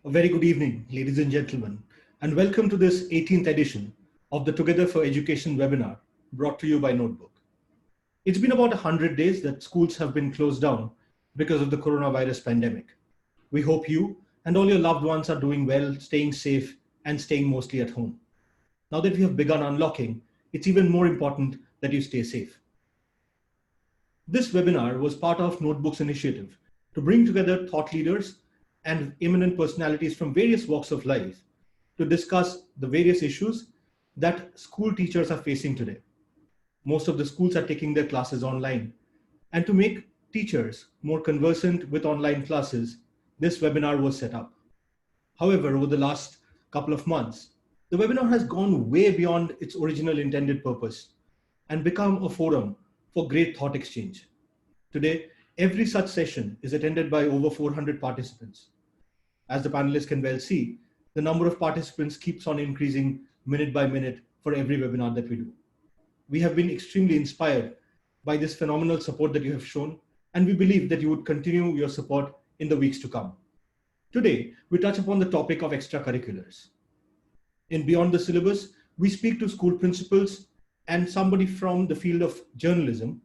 A very good evening, ladies and gentlemen, and welcome to this 18th edition of the Together for Education webinar brought to you by Notebook. It's been about 100 days that schools have been closed down because of the coronavirus pandemic. We hope you and all your loved ones are doing well, staying safe, and staying mostly at home. Now that we have begun unlocking, it's even more important that you stay safe. This webinar was part of Notebook's initiative to bring together thought leaders and eminent personalities from various walks of life to discuss the various issues that school teachers are facing today. Most of the schools are taking their classes online, and to make teachers more conversant with online classes, this webinar was set up. However, over the last couple of months, the webinar has gone way beyond its original intended purpose and become a forum for great thought exchange. Today, every such session is attended by over 400 participants. As the panelists can well see, the number of participants keeps on increasing minute by minute for every webinar that we do. We have been extremely inspired by this phenomenal support that you have shown, and we believe that you would continue your support in the weeks to come. Today, we touch upon the topic of extracurriculars. In Beyond the Syllabus, we speak to school principals and somebody from the field of journalism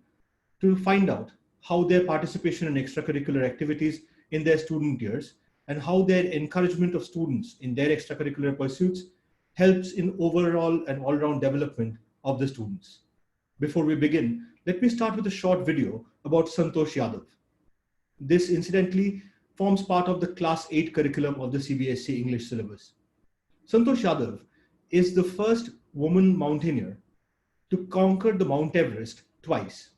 to find out how their participation in extracurricular activities in their student years and how their encouragement of students in their extracurricular pursuits helps in overall and all-round development of the students. Before we begin, let me start with a short video about Santosh Yadav. This incidentally forms part of the Class 8 curriculum of the CBSE English syllabus. Santosh Yadav is the first woman mountaineer to conquer the Mount Everest twice.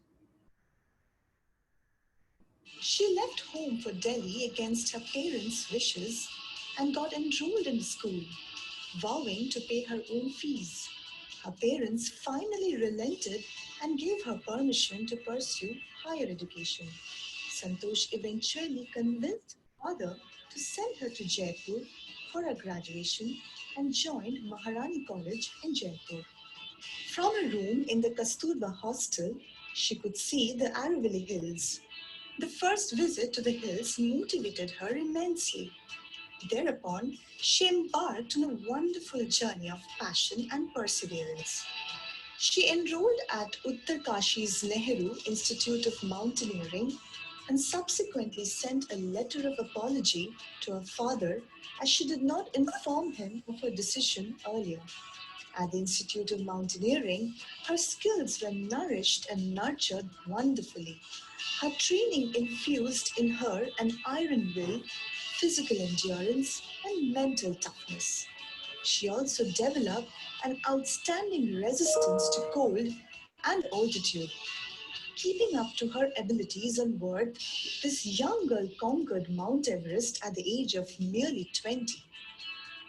She left home for Delhi against her parents' wishes and got enrolled in school, vowing to pay her own fees. Her parents finally relented and gave her permission to pursue higher education. Santosh eventually convinced her father to send her to Jaipur for her graduation and joined Maharani College in Jaipur. From a room in the Kasturba hostel, she could see the Aravalli Hills. The first visit to the hills motivated her immensely. Thereupon, she embarked on a wonderful journey of passion and perseverance. She enrolled at Uttarkashi's Nehru Institute of Mountaineering and subsequently sent a letter of apology to her father as she did not inform him of her decision earlier. At the Institute of Mountaineering, her skills were nourished and nurtured wonderfully. Her training infused in her an iron will, physical endurance, and mental toughness. She also developed an outstanding resistance to cold and altitude. Keeping up to her abilities and worth, this young girl conquered Mount Everest at the age of merely 20.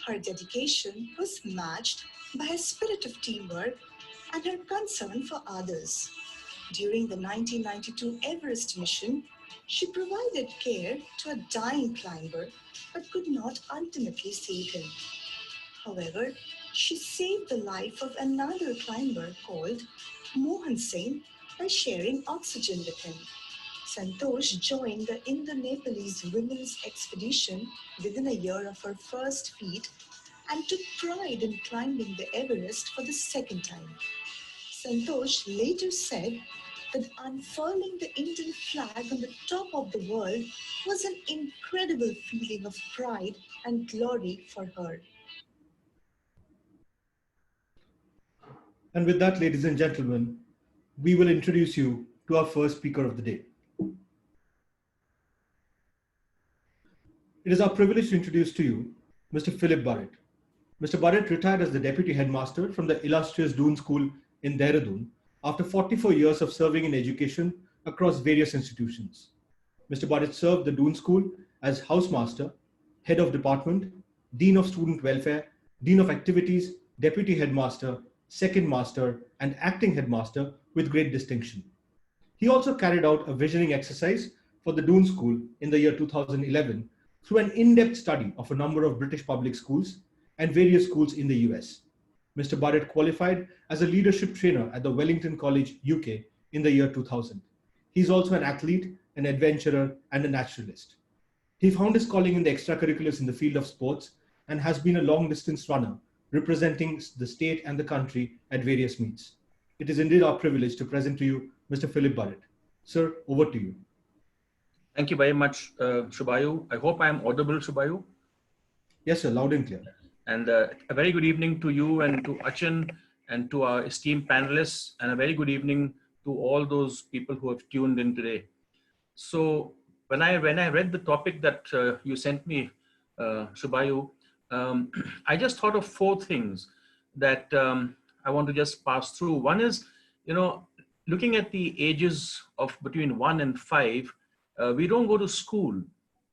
Her dedication was matched by her spirit of teamwork and her concern for others. During the 1992 Everest mission, she provided care to a dying climber but could not ultimately save him. However, she saved the life of another climber called Mohan Singh by sharing oxygen with him. Santosh joined the Indo-Nepalese women's expedition within a year of her first feat and took pride in climbing the Everest for the second time. Santosh later said that unfurling the Indian flag on the top of the world was an incredible feeling of pride and glory for her. And with that, ladies and gentlemen, we will introduce you to our first speaker of the day. It is our privilege to introduce to you Mr. Philip Barrett. Mr. Barrett retired as the Deputy Headmaster from the illustrious Doon School in Dehradun after 44 years of serving in education across various institutions. Mr. Barrett served the Doon School as Housemaster, Head of Department, Dean of Student Welfare, Dean of Activities, Deputy Headmaster, Second Master, and Acting Headmaster with great distinction. He also carried out a visioning exercise for the Doon School in the year 2011 through an in-depth study of a number of British public schools and various schools in the US. Mr. Barrett qualified as a leadership trainer at the Wellington College, UK in the year 2000. He's also an athlete, an adventurer, and a naturalist. He found his calling in the extracurriculars in the field of sports and has been a long distance runner, representing the state and the country at various meets. It is indeed our privilege to present to you Mr. Philip Burrett. Sir, over to you. Thank you very much, Shubhayu. I hope I am audible, Shubhayu. Yes, sir, loud and clear. And a very good evening to you and to Achin and to our esteemed panelists, and a very good evening to all those people who have tuned in today. So when I read the topic that you sent me, Shubhayu, I just thought of four things that I want to just pass through. One is, looking at the ages of between 1 and 5, we don't go to school.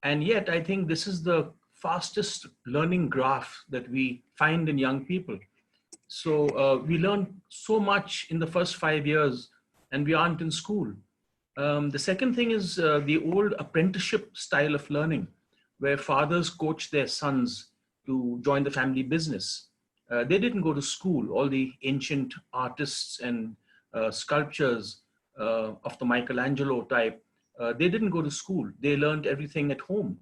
And yet I think this is the fastest learning graph that we find in young people. So we learn so much in the first 5 years and we aren't in school. The second thing is the old apprenticeship style of learning, where fathers coach their sons to join the family business. They didn't go to school. All the ancient artists and sculptures of the Michelangelo type, they didn't go to school. They learned everything at home.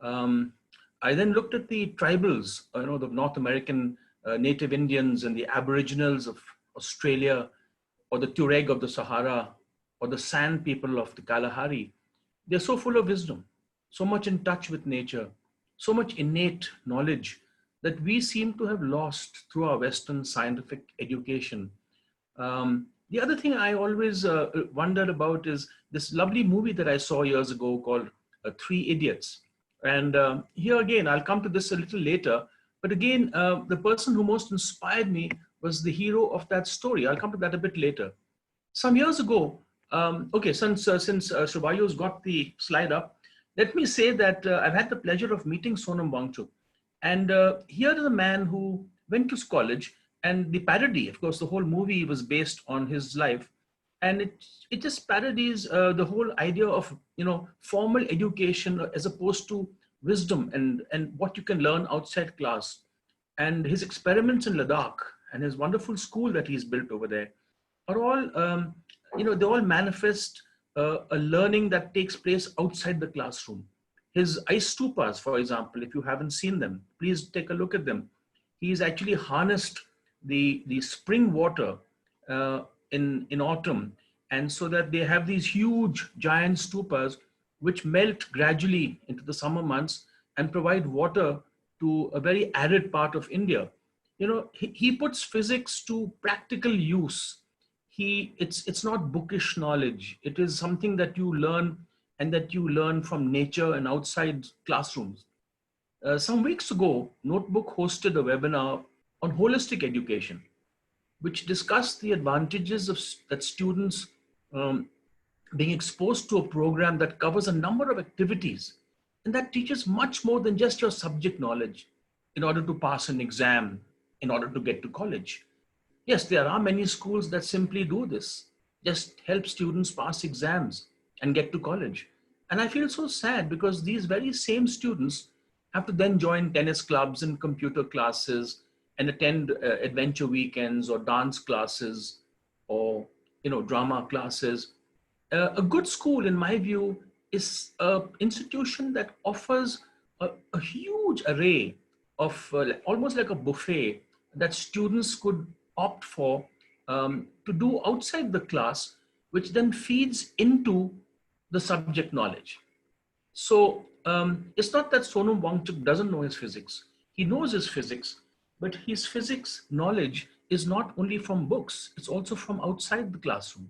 I then looked at the tribals, the North American native Indians and the Aboriginals of Australia, or the Tuareg of the Sahara, or the San people of the Kalahari. They're so full of wisdom, so much in touch with nature, so much innate knowledge that we seem to have lost through our Western scientific education. The other thing I always wondered about is this lovely movie that I saw years ago called Three Idiots. And here again, I'll come to this a little later, but again, the person who most inspired me was the hero of that story. I'll come to that a bit later. Some years ago, since Shubhayu's got the slide up, let me say that I've had the pleasure of meeting Sonam Wangchuk. And here is a man who went to college, and the parody, of course, the whole movie was based on his life. And it just parodies the whole idea of, formal education as opposed to wisdom and what you can learn outside class. And his experiments in Ladakh and his wonderful school that he's built over there are all, they all manifest a learning that takes place outside the classroom. His ice stupas, for example, if you haven't seen them, please take a look at them. He's actually harnessed the spring water in autumn, and so that they have these huge giant stupas which melt gradually into the summer months and provide water to a very arid part of India. He puts physics to practical use. It's not bookish knowledge. It is something that you learn, and that you learn from nature and outside classrooms. Some weeks ago, Notebook hosted a webinar on holistic education, which discussed the advantages of that students being exposed to a program that covers a number of activities and that teaches much more than just your subject knowledge in order to pass an exam, in order to get to college. Yes, there are many schools that simply do this, just help students pass exams and get to college. And I feel so sad because these very same students have to then join tennis clubs and computer classes and attend adventure weekends or dance classes or drama classes. A good school, in my view, is an institution that offers a huge array of almost like a buffet that students could opt for to do outside the class, which then feeds into the subject knowledge. So it's not that Sonam Wangchuk doesn't know his physics. He knows his physics, but his physics knowledge is not only from books, it's also from outside the classroom.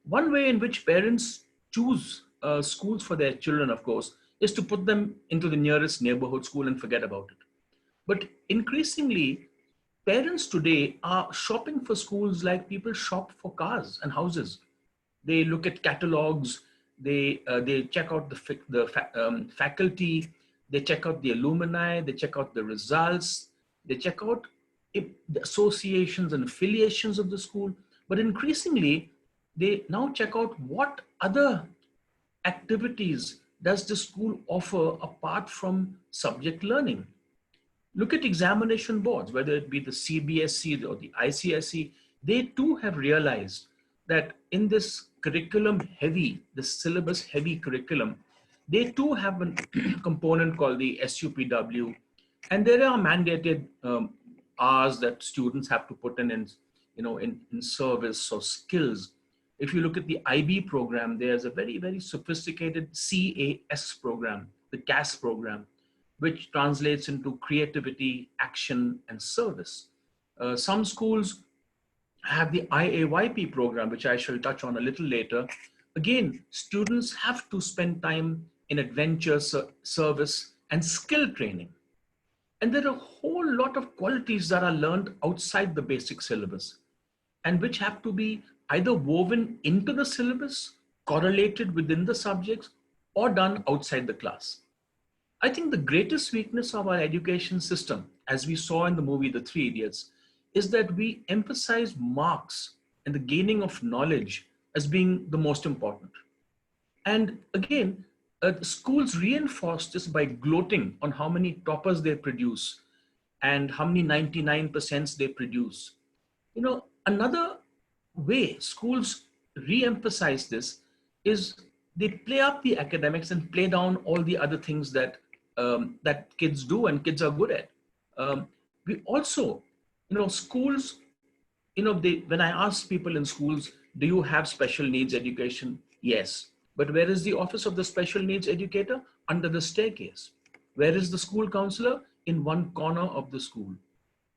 One way in which parents choose schools for their children, of course, is to put them into the nearest neighborhood school and forget about it. But increasingly, parents today are shopping for schools like people shop for cars and houses. They look at catalogs, they check out the faculty, they check out the alumni, they check out the results, they check out the associations and affiliations of the school. But increasingly, they now check out what other activities does the school offer apart from subject learning. Look at examination boards, whether it be the CBSE or the ICSE, they too have realized that in this curriculum heavy, this syllabus heavy curriculum, they too have a component called the SUPW, and there are mandated hours that students have to put in service or skills. If you look at the IB program, there's a very, very sophisticated CAS program, the CAS program, which translates into creativity, action, and service. Some schools have the IAYP program, which I shall touch on a little later. Again, students have to spend time in adventure, service, and skill training. And there are a whole lot of qualities that are learned outside the basic syllabus and which have to be either woven into the syllabus, correlated within the subjects, or done outside the class. I think the greatest weakness of our education system, as we saw in the movie The Three Idiots, is that we emphasize marks and the gaining of knowledge as being the most important. And again, schools reinforce this by gloating on how many toppers they produce and how many 99% they produce. Another way schools re-emphasize this is they play up the academics and play down all the other things that that kids do and kids are good at. We also, schools, when I ask people in schools, do you have special needs education? Yes. But where is the office of the special needs educator? Under the staircase. Where is the school counselor? In one corner of the school.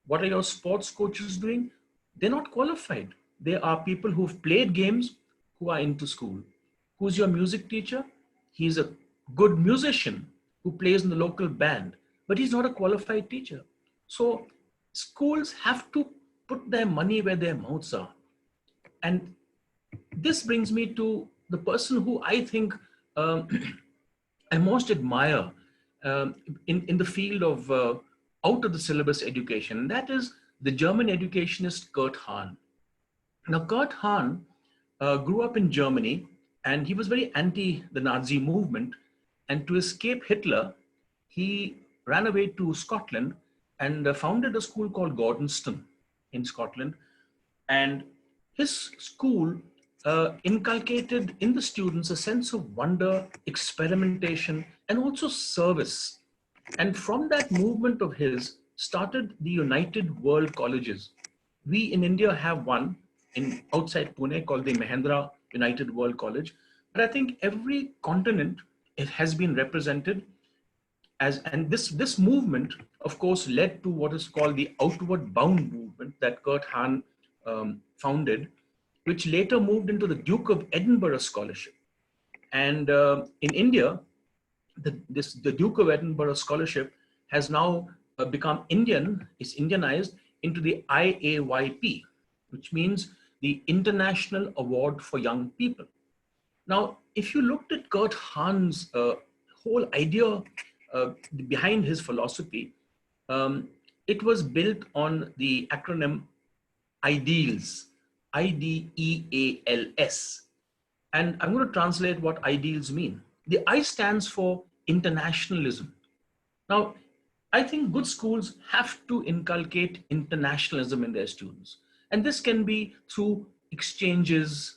What are your sports coaches doing? They're not qualified. They are people who've played games who are into school. Who's your music teacher? He's a good musician who plays in the local band, but he's not a qualified teacher. So schools have to put their money where their mouths are. And this brings me to the person who I think I most admire in the field of out of the syllabus education. And that is the German educationist Kurt Hahn. Now, Kurt Hahn grew up in Germany, and he was very anti the Nazi movement. And to escape Hitler, he ran away to Scotland and founded a school called Gordonstoun in Scotland. And his school inculcated in the students a sense of wonder, experimentation, and also service. And from that movement of his started the United World Colleges. We in India have one outside Pune called the Mahendra United World College. But I think every continent, it has been represented and this movement, of course, led to what is called the Outward Bound movement that Kurt Hahn founded, which later moved into the Duke of Edinburgh Scholarship. And in India, the Duke of Edinburgh Scholarship has now become is Indianized into the IAYP, which means the International Award for Young People. Now, if you looked at Kurt Hahn's whole idea behind his philosophy, it was built on the acronym IDEALS, IDEALS. And I'm going to translate what IDEALS mean. The I stands for internationalism. Now, I think good schools have to inculcate internationalism in their students. And this can be through exchanges,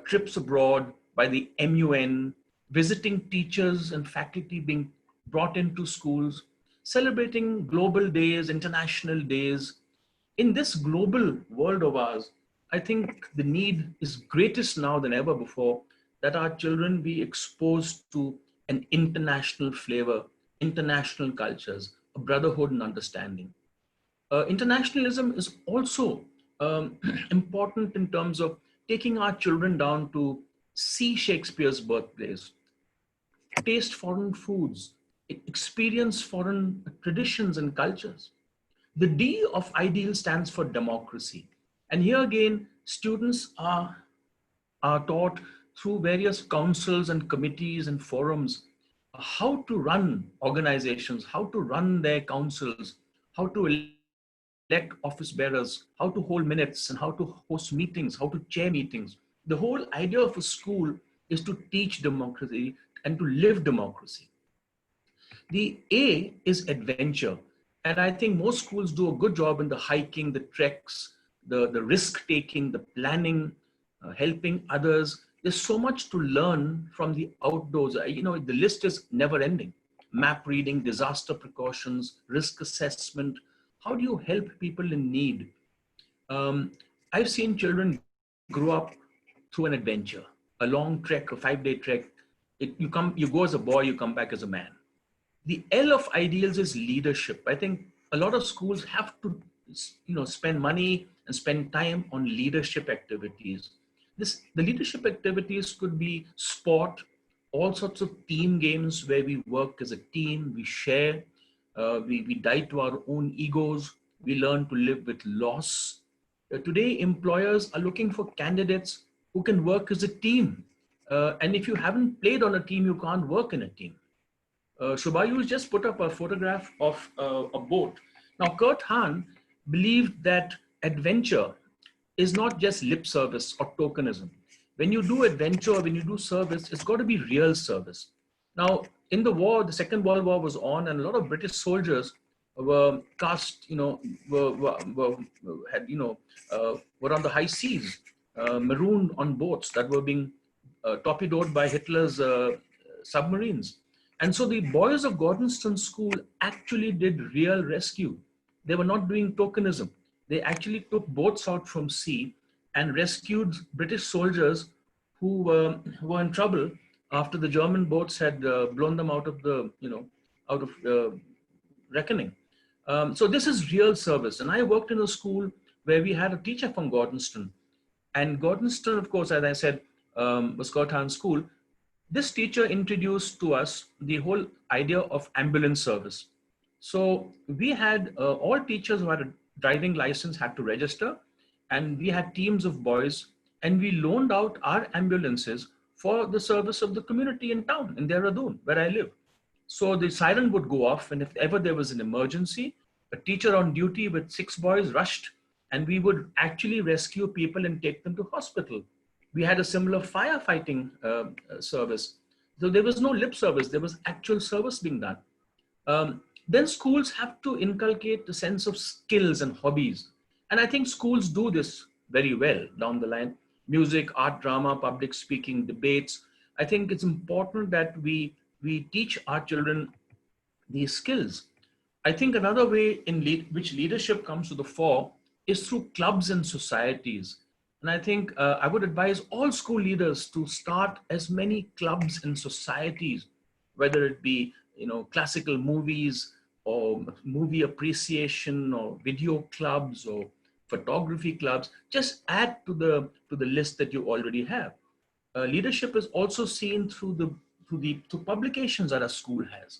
trips abroad by the MUN, visiting teachers and faculty being brought into schools, celebrating global days, international days. In this global world of ours, I think the need is greatest now than ever before that our children be exposed to an international flavor, international cultures, a brotherhood and understanding. Internationalism is also important in terms of taking our children down to see Shakespeare's birthplace, taste foreign foods, experience foreign traditions and cultures. The D of IDEAL stands for democracy. And here again, students are taught through various councils and committees and forums how to run organizations, how to run their councils, how to elect office bearers, how to hold minutes and how to host meetings, how to chair meetings. The whole idea of a school is to teach democracy and to live democracy. The A is adventure. And I think most schools do a good job in the hiking, the treks, the risk taking, the planning, helping others, There's so much to learn from the outdoors. The list is never ending. Map reading, disaster precautions, risk assessment. How do you help people in need? Um, I've seen children grow up through an adventure, a long trek, a 5-day trek. You go as a boy, you come back as a man. The L of ideals is leadership. I think a lot of schools have to, spend money and spend time on leadership activities. The leadership activities could be sport, all sorts of team games where we work as a team, we share, we die to our own egos, we learn to live with loss. Today, employers are looking for candidates who can work as a team. And if you haven't played on a team, you can't work in a team. Shubhayu just put up a photograph of a boat. Now, Kurt Hahn believed that adventure is not just lip service or tokenism. When you do adventure, when you do service, it's got to be real service. Now, in the war, the Second World War was on, and a lot of British soldiers were cast, were on the high seas, marooned on boats that were being torpedoed by Hitler's submarines. And so the boys of Gordonston School actually did real rescue. They were not doing tokenism. They actually took boats out from sea and rescued British soldiers who were in trouble after the German boats had blown them out of reckoning. So this is real service. And I worked in a school where we had a teacher from Gordonston. And Gordonston, of course, as I said, was Kurt Hahn School. This teacher introduced to us the whole idea of ambulance service. So we had all teachers who had a driving license had to register, and we had teams of boys, and we loaned out our ambulances for the service of the community in town, in Dehradun, where I live. So the siren would go off, and if ever there was an emergency, a teacher on duty with 6 boys rushed, and we would actually rescue people and take them to hospital. We had a similar firefighting service. So there was no lip service, there was actual service being done. Then schools have to inculcate the sense of skills and hobbies. And I think schools do this very well down the line. Music, art, drama, public speaking, debates. I think it's important that we teach our children these skills. I think another way in which leadership comes to the fore is through clubs and societies. And I think I would advise all school leaders to start as many clubs and societies, whether it be classical movies or movie appreciation or video clubs or photography clubs. Just add to the list that you already have. Leadership is also seen through publications that a school has,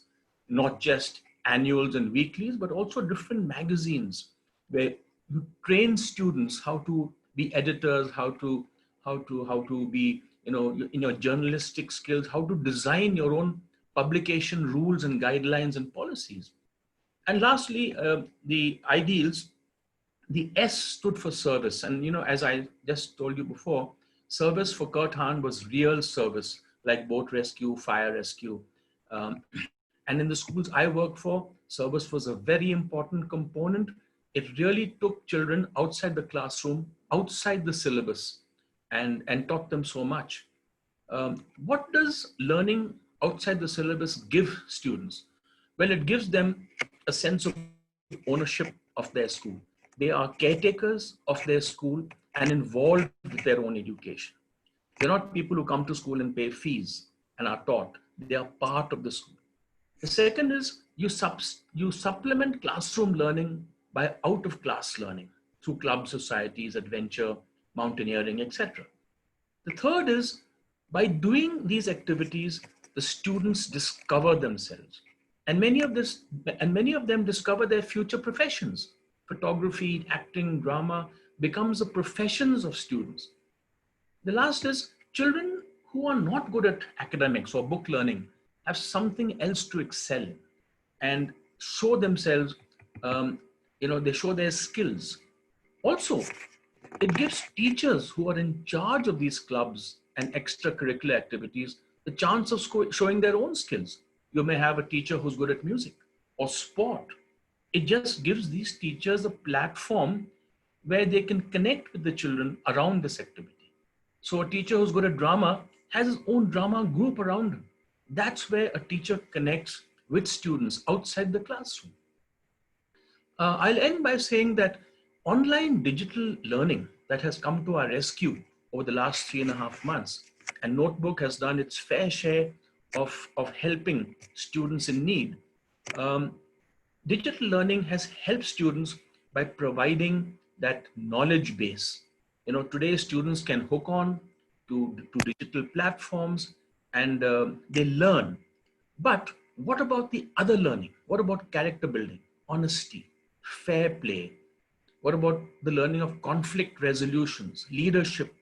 not just annuals and weeklies, but also different magazines where you train students how to be editors, how to be, in your journalistic skills, how to design your own publication rules and guidelines and policies. And lastly, the ideals, the S stood for service. And, as I just told you before, service for Kurt Hahn was real service, like boat rescue, fire rescue. And in the schools I work for, service was a very important component. It really took children outside the classroom, outside the syllabus, and taught them so much. What does learning outside the syllabus give students? Well, it gives them a sense of ownership of their school. They are caretakers of their school and involved with their own education. They're not people who come to school and pay fees and are taught. They are part of the school. The second is you supplement classroom learning by out-of-class learning through club societies, adventure, mountaineering, etc. The third is by doing these activities, the students discover themselves. And many of them discover their future professions. Photography, acting, drama becomes the professions of students. The last is children who are not good at academics or book learning have something else to excel in and show themselves, they show their skills. Also, it gives teachers who are in charge of these clubs and extracurricular activities the chance of showing their own skills. You may have a teacher who's good at music or sport. It just gives these teachers a platform where they can connect with the children around this activity. So a teacher who's good at drama has his own drama group around him. That's where a teacher connects with students outside the classroom. I'll end by saying that online digital learning that has come to our rescue over the last 3.5 months, and Notebook has done its fair share of helping students in need. Um, Digital learning has helped students by providing that knowledge base. Today students can hook on to digital platforms and they learn. But what about the other learning? What about character building, honesty, fair play? What about the learning of conflict resolutions, leadership,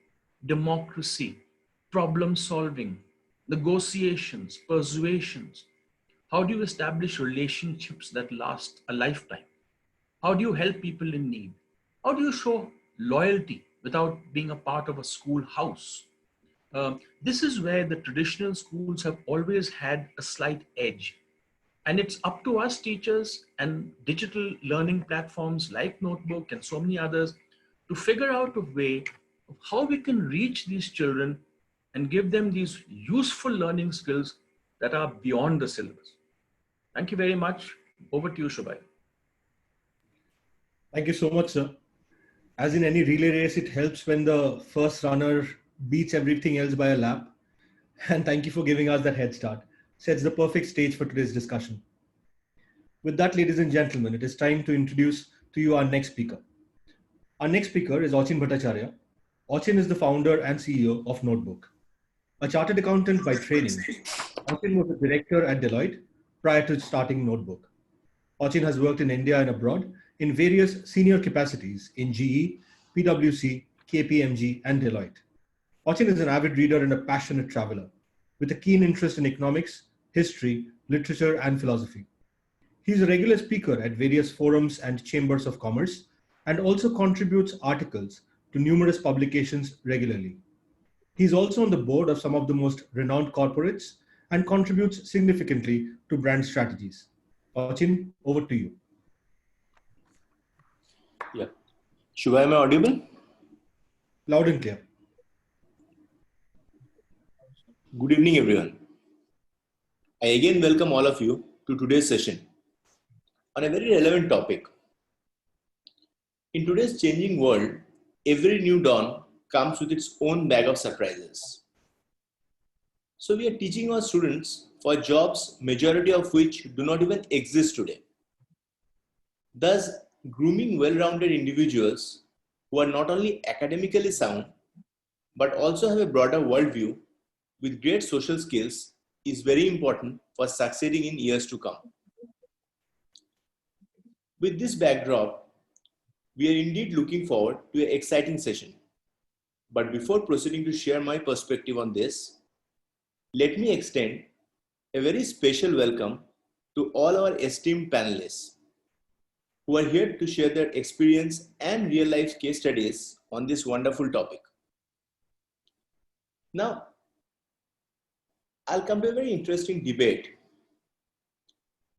democracy, problem solving, negotiations, persuasions? How do you establish relationships that last a lifetime? How do you help people in need? How do you show loyalty without being a part of a school house? This is where the traditional schools have always had a slight edge. And it's up to us teachers and digital learning platforms like Notebook and so many others to figure out a way of how we can reach these children and give them these useful learning skills that are beyond the syllabus. Thank you very much. Over to you, Shubhai. Thank you so much, sir. As in any relay race, it helps when the first runner beats everything else by a lap. And thank you for giving us that head start. Sets the perfect stage for today's discussion. With that, ladies and gentlemen, it is time to introduce to you our next speaker. Our next speaker is Achin Bhattacharya. Achin is the founder and CEO of Notebook. A chartered accountant by training, Achin was a director at Deloitte prior to starting Notebook. Achin has worked in India and abroad in various senior capacities in GE, PwC, KPMG, and Deloitte. Achin is an avid reader and a passionate traveler with a keen interest in economics, history, literature, and philosophy. He is a regular speaker at various forums and chambers of commerce and also contributes articles to numerous publications regularly. He is also on the board of some of the most renowned corporates and contributes significantly to brand strategies. Achin, over to you. Yeah. Shubha, am I audible? Loud and clear. Good evening, everyone. I again welcome all of you to today's session on a very relevant topic. In today's changing world, every new dawn comes with its own bag of surprises. So we are teaching our students for jobs, majority of which do not even exist today. Thus, grooming well-rounded individuals who are not only academically sound, but also have a broader worldview with great social skills is very important for succeeding in years to come. With this backdrop, we are indeed looking forward to an exciting session. But before proceeding to share my perspective on this, let me extend a very special welcome to all our esteemed panelists who are here to share their experience and real-life case studies on this wonderful topic. Now, I'll come to a very interesting debate.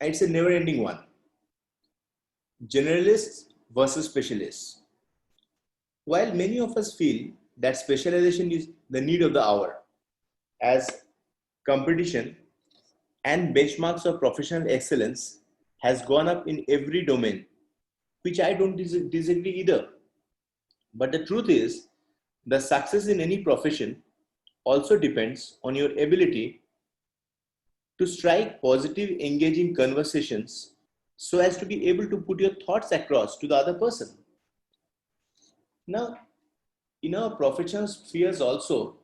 It's a never-ending one. Generalists versus specialists. While many of us feel that specialization is the need of the hour, as competition and benchmarks of professional excellence has gone up in every domain, which I don't disagree either. But the truth is, the success in any profession also depends on your ability to strike positive, engaging conversations so as to be able to put your thoughts across to the other person. Now, in our professional spheres also,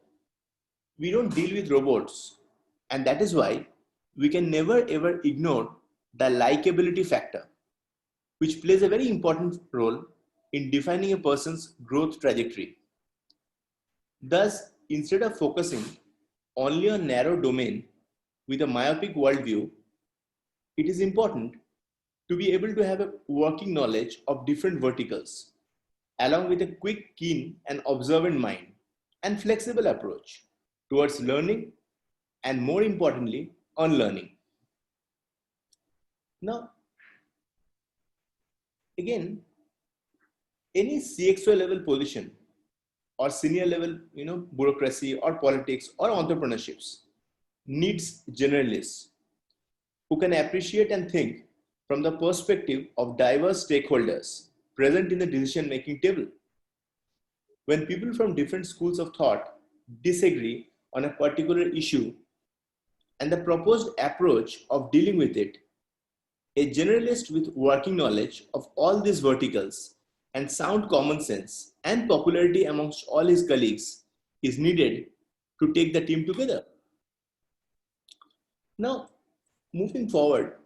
we don't deal with robots, and that is why we can never ever ignore the likability factor, which plays a very important role in defining a person's growth trajectory. Thus, instead of focusing only on narrow domain with a myopic worldview, it is important to be able to have a working knowledge of different verticals, along with a quick, keen, and observant mind and flexible approach towards learning and, more importantly, unlearning. Now, again, any CXO level position or senior level, bureaucracy or politics or entrepreneurships needs generalists who can appreciate and think from the perspective of diverse stakeholders present in the decision making table. When people from different schools of thought disagree on a particular issue and the proposed approach of dealing with it, a generalist with working knowledge of all these verticals and sound common sense and popularity amongst all his colleagues is needed to take the team together. Now, moving forward,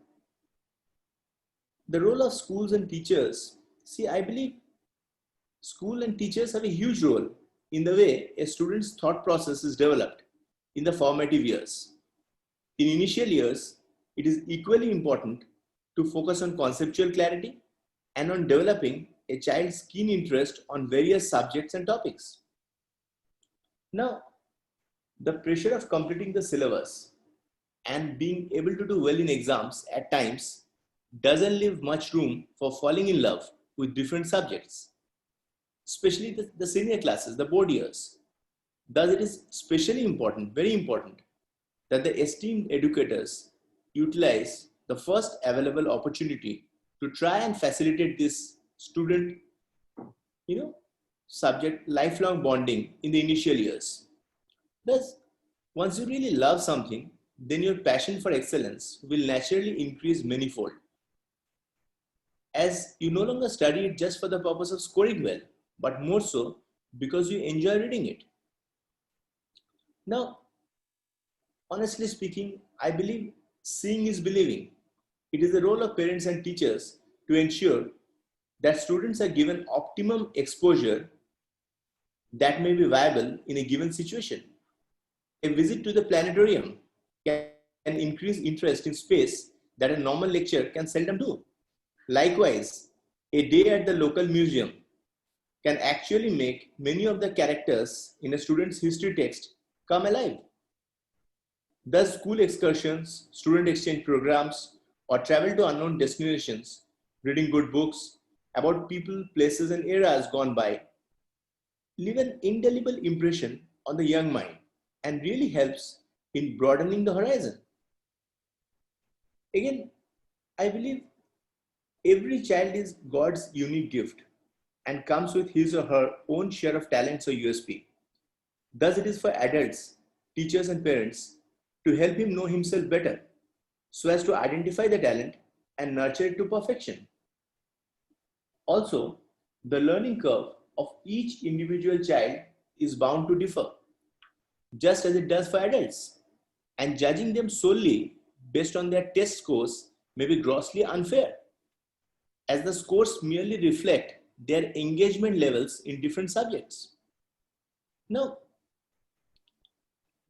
the role of schools and teachers. See, I believe school and teachers have a huge role in the way a student's thought process is developed in the formative years. In initial years, it is equally important to focus on conceptual clarity and on developing a child's keen interest on various subjects and topics. Now, the pressure of completing the syllabus and being able to do well in exams at times doesn't leave much room for falling in love with different subjects, especially the senior classes, the board years. Thus, it is especially important, very important, that the esteemed educators utilize the first available opportunity to try and facilitate this student, subject lifelong bonding in the initial years. Thus, once you really love something, then your passion for excellence will naturally increase manifold, as you no longer study it just for the purpose of scoring well, but more so because you enjoy reading it. Now, honestly speaking, I believe seeing is believing. It is the role of parents and teachers to ensure that students are given optimum exposure that may be viable in a given situation. A visit to the planetarium can increase interest in space that a normal lecture can seldom do. Likewise, a day at the local museum can actually make many of the characters in a student's history text come alive. Thus, school excursions, student exchange programs, or travel to unknown destinations, reading good books about people, places, and eras gone by, leave an indelible impression on the young mind and really helps in broadening the horizon. Again, I believe every child is God's unique gift and comes with his or her own share of talents or USP. Thus, it is for adults, teachers, and parents to help him know himself better so as to identify the talent and nurture it to perfection. Also, the learning curve of each individual child is bound to differ, just as it does for adults, and judging them solely based on their test scores may be grossly unfair, as the scores merely reflect their engagement levels in different subjects. Now,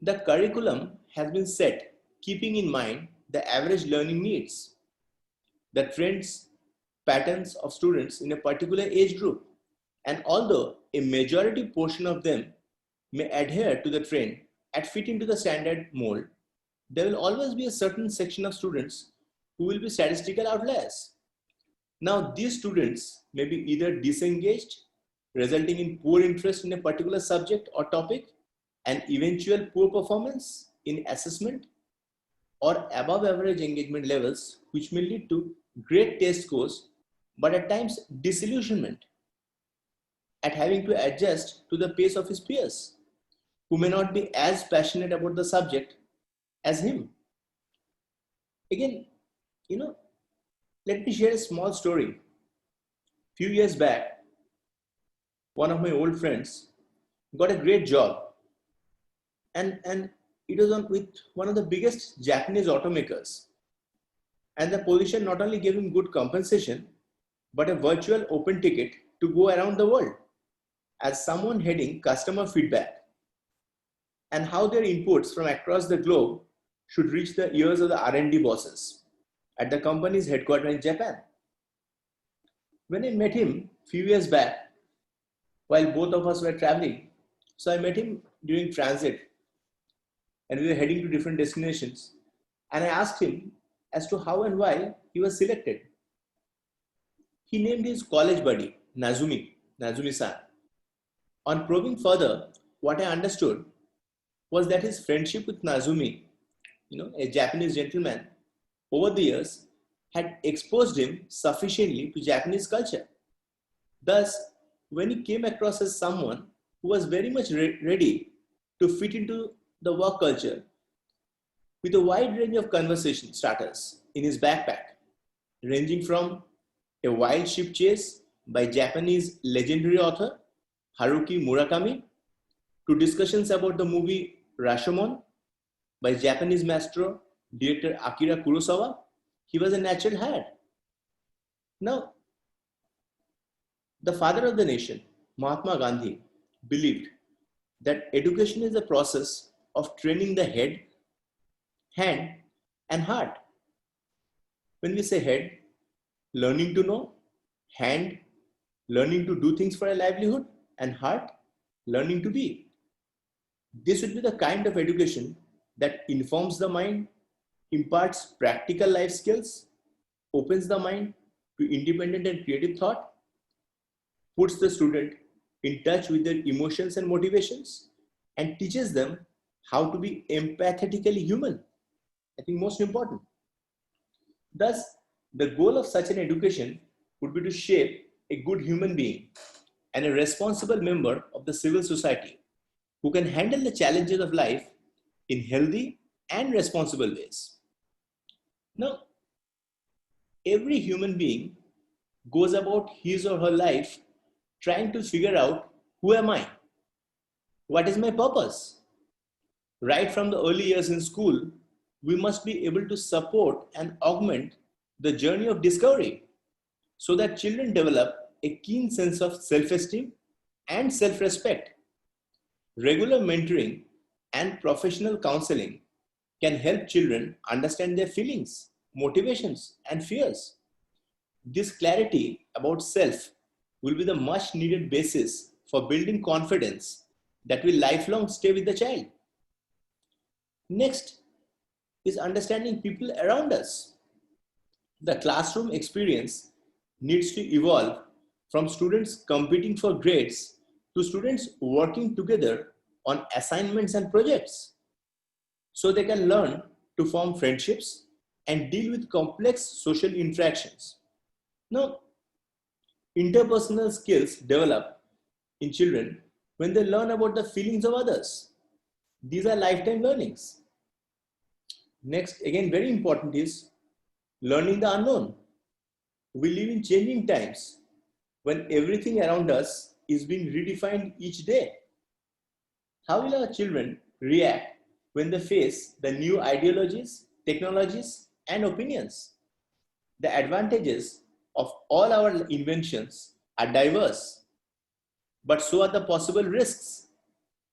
the curriculum has been set keeping in mind the average learning needs, the trends, patterns of students in a particular age group. And although a majority portion of them may adhere to the trend and fit into the standard mold, there will always be a certain section of students who will be statistical outliers. Now, these students may be either disengaged, resulting in poor interest in a particular subject or topic, and eventual poor performance in assessment, or above average engagement levels, which may lead to great test scores, but at times disillusionment at having to adjust to the pace of his peers, who may not be as passionate about the subject as him. Again, let me share a small story. Few years back, one of my old friends got a great job, and it was with one of the biggest Japanese automakers. And the position not only gave him good compensation, but a virtual open ticket to go around the world as someone heading customer feedback and how their inputs from across the globe should reach the ears of the R&D bosses at the company's headquarters in Japan. When I met him a few years back, while both of us were traveling, so I met him during transit and we were heading to different destinations, and I asked him as to how and why he was selected. He named his college buddy, Nazumi-san. On probing further, what I understood was that his friendship with Nazumi, a Japanese gentleman, over the years had exposed him sufficiently to Japanese culture. Thus, when he came across as someone who was very much ready to fit into the work culture with a wide range of conversation starters in his backpack, ranging from a wild ship chase by Japanese legendary author Haruki Murakami to discussions about the movie Rashomon by Japanese maestro director Akira Kurosawa, he was a natural hire. Now, the father of the nation, Mahatma Gandhi, believed that education is a process of training the head, hand, and heart. When we say head, learning to know, hand, learning to do things for a livelihood, and heart, learning to be. This would be the kind of education that informs the mind, imparts practical life skills, opens the mind to independent and creative thought, puts the student in touch with their emotions and motivations, and teaches them how to be empathetically human. I think most important. Thus, the goal of such an education would be to shape a good human being and a responsible member of the civil society who can handle the challenges of life in healthy and responsible ways. Now, every human being goes about his or her life trying to figure out, who am I? What is my purpose? Right from the early years in school, we must be able to support and augment the journey of discovery so that children develop a keen sense of self-esteem and self-respect. Regular mentoring and professional counseling can help children understand their feelings, motivations, and fears. This clarity about self will be the much needed basis for building confidence that will lifelong stay with the child. Next is understanding people around us. The classroom experience needs to evolve from students competing for grades to students working together on assignments and projects so they can learn to form friendships and deal with complex social interactions. Now, interpersonal skills develop in children when they learn about the feelings of others. These are lifetime learnings. Next, again, very important is learning the unknown. We live in changing times when everything around us is being redefined each day. How will our children react when they face the new ideologies, technologies, and opinions? The advantages of all our inventions are diverse, but so are the possible risks.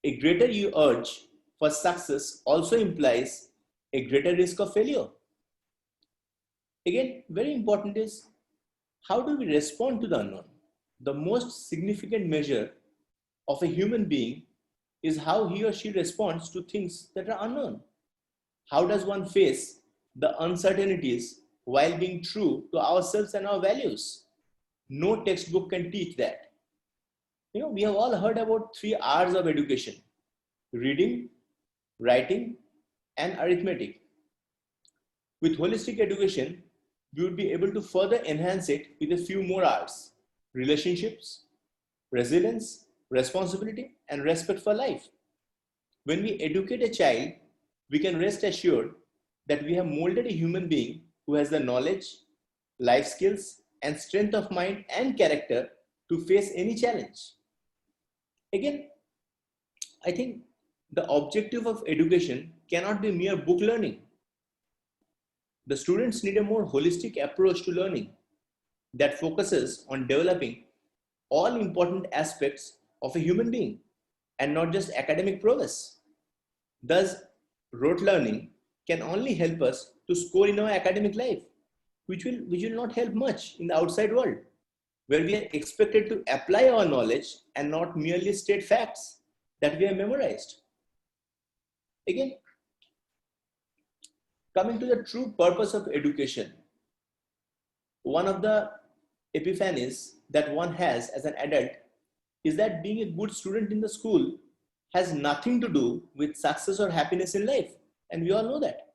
A greater urge for success also implies a greater risk of failure. Again, very important is, how do we respond to the unknown? The most significant measure of a human being is how he or she responds to things that are unknown. How does one face the uncertainties while being true to ourselves and our values? No textbook can teach that. We have all heard about 3 R's of education: reading, writing, and arithmetic. With holistic education, we would be able to further enhance it with a few more R's: relationships, resilience, responsibility, and respect for life. When we educate a child, we can rest assured that we have molded a human being who has the knowledge, life skills, and strength of mind and character to face any challenge. Again, I think the objective of education cannot be mere book learning. The students need a more holistic approach to learning that focuses on developing all important aspects of a human being and not just academic prowess. Thus, rote learning can only help us to score in our academic life, which will not help much in the outside world, where we are expected to apply our knowledge and not merely state facts that we have memorized. Again, coming to the true purpose of education, one of the epiphanies that one has as an adult is that being a good student in the school has nothing to do with success or happiness in life. And we all know that.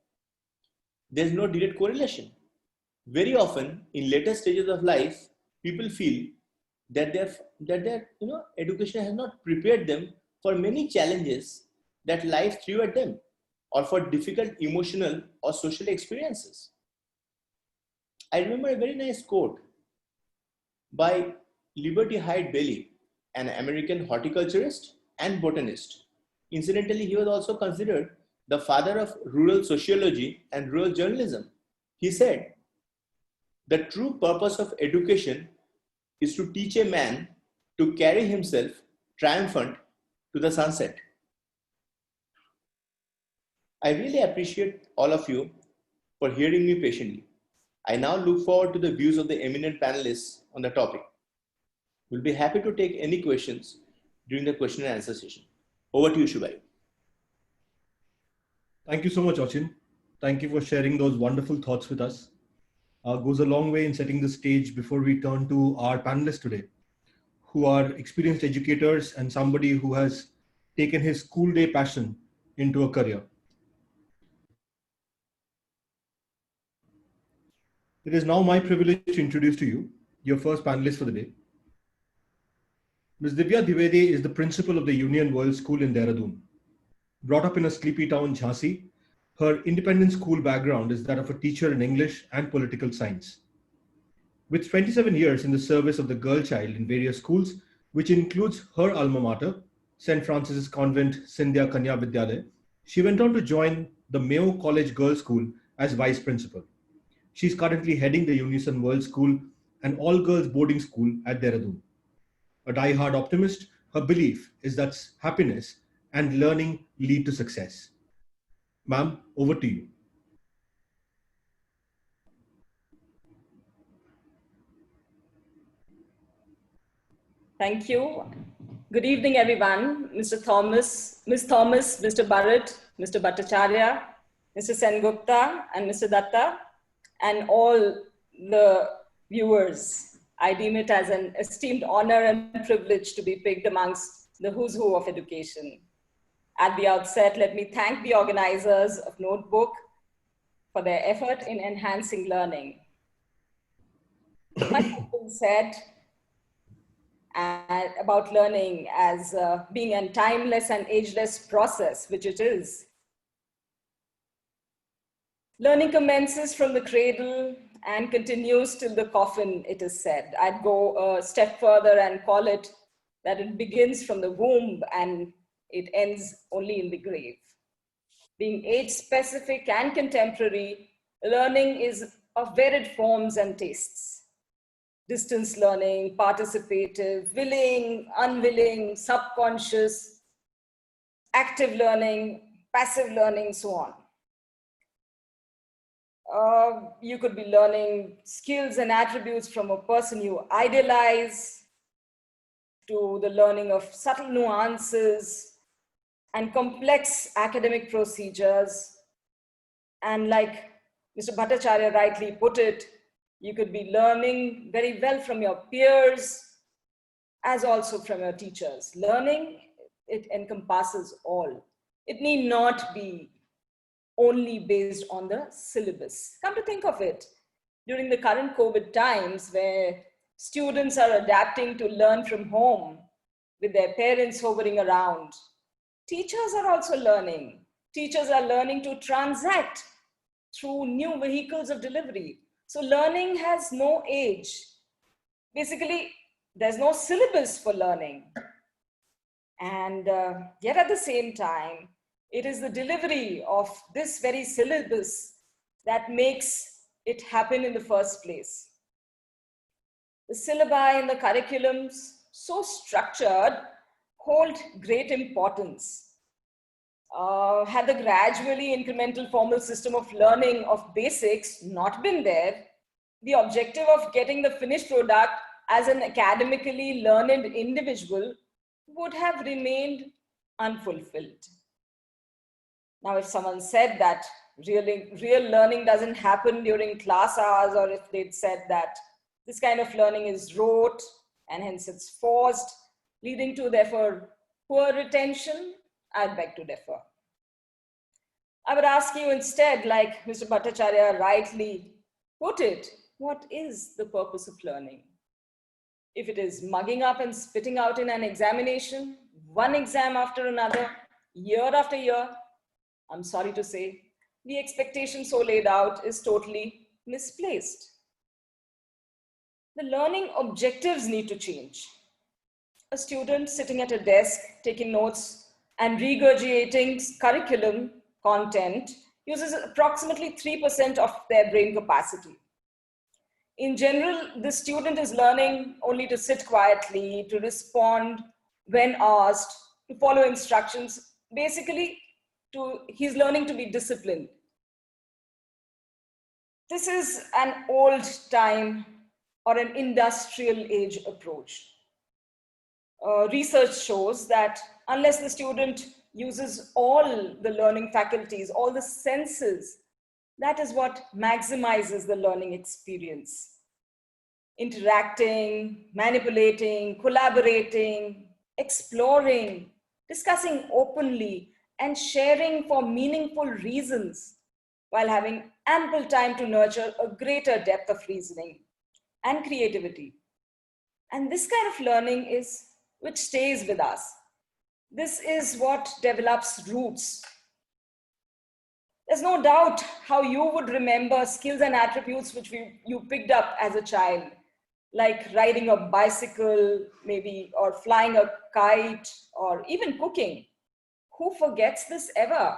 There's no direct correlation. Very often in later stages of life, people feel that their education has not prepared them for many challenges that life threw at them, or for difficult emotional or social experiences. I remember a very nice quote by Liberty Hyde Bailey, an American horticulturist and botanist. Incidentally, he was also considered the father of rural sociology and rural journalism. He said, "The true purpose of education is to teach a man to carry himself triumphant to the sunset." I really appreciate all of you for hearing me patiently. I now look forward to the views of the eminent panelists on the topic. We'll be happy to take any questions during the question and answer session. Over to you, Shubhai. Thank you so much, Achin. Thank you for sharing those wonderful thoughts with us. Goes a long way in setting the stage before we turn to our panelists today, who are experienced educators and somebody who has taken his school day passion into a career. It is now my privilege to introduce to you your first panelist for the day. Ms. Divya Dwivedi is the principal of the Union World School in Dehradun. Brought up in a sleepy town, Jhansi, her independent school background is that of a teacher in English and political science. With 27 years in the service of the girl child in various schools, which includes her alma mater, St. Francis Convent Sindhya Kanya Vidyalaya, she went on to join the Mayo College Girls' School as vice principal. She's currently heading the Unison World School, an all-girls boarding school at Dehradun. A die-hard optimist, her belief is that happiness and learning lead to success. Ma'am, over to you. Thank you. Good evening, everyone. Mr. Thomas, Ms. Thomas, Mr. Barrett, Mr. Bhattacharya, Mr. Sengupta, and Mr. Datta, and all the viewers. I deem it as an esteemed honor and privilege to be picked amongst the who's who of education. At the outset, let me thank the organizers of Notebook for their effort in enhancing learning. Much has been said about learning as being a timeless and ageless process, which it is. Learning commences from the cradle and continues till the coffin, it is said. I'd go a step further and call it that it begins from the womb and it ends only in the grave. Being age-specific and contemporary, learning is of varied forms and tastes. Distance learning, participative, willing, unwilling, subconscious, active learning, passive learning, so on. You could be learning skills and attributes from a person you idealize, to the learning of subtle nuances and complex academic procedures. And like Mr. Bhattacharya rightly put it, you could be learning very well from your peers as also from your teachers. Learning, it encompasses all. It need not be only based on the syllabus. Come to think of it, during the current COVID times where students are adapting to learn from home with their parents hovering around, teachers are also learning. Teachers are learning to transact through new vehicles of delivery. So learning has no age. Basically, there's no syllabus for learning. And yet at the same time, it is the delivery of this very syllabus that makes it happen in the first place. The syllabi and the curriculums, so structured, hold great importance. Had the gradually incremental formal system of learning of basics not been there, the objective of getting the finished product as an academically learned individual would have remained unfulfilled. Now, if someone said that real learning doesn't happen during class hours, or if they'd said that this kind of learning is rote and hence it's forced, leading to therefore poor retention, I beg to differ. I would ask you instead, like Mr. Bhattacharya rightly put it, what is the purpose of learning? If it is mugging up and spitting out in an examination, one exam after another, year after year, I'm sorry to say, the expectation so laid out is totally misplaced. The learning objectives need to change. A student sitting at a desk, taking notes and regurgitating curriculum content uses approximately 3% of their brain capacity. In general, the student is learning only to sit quietly, to respond when asked, to follow instructions. Basically, he's learning to be disciplined. This is an old time or an industrial age approach. Research shows that unless the student uses all the learning faculties, all the senses, that is what maximizes the learning experience. Interacting, manipulating, collaborating, exploring, discussing openly, and sharing for meaningful reasons, while having ample time to nurture a greater depth of reasoning and creativity. And this kind of learning is which stays with us. This is what develops roots. There's no doubt how you would remember skills and attributes which you picked up as a child, like riding a bicycle, maybe, or flying a kite, or even cooking. Who forgets this ever?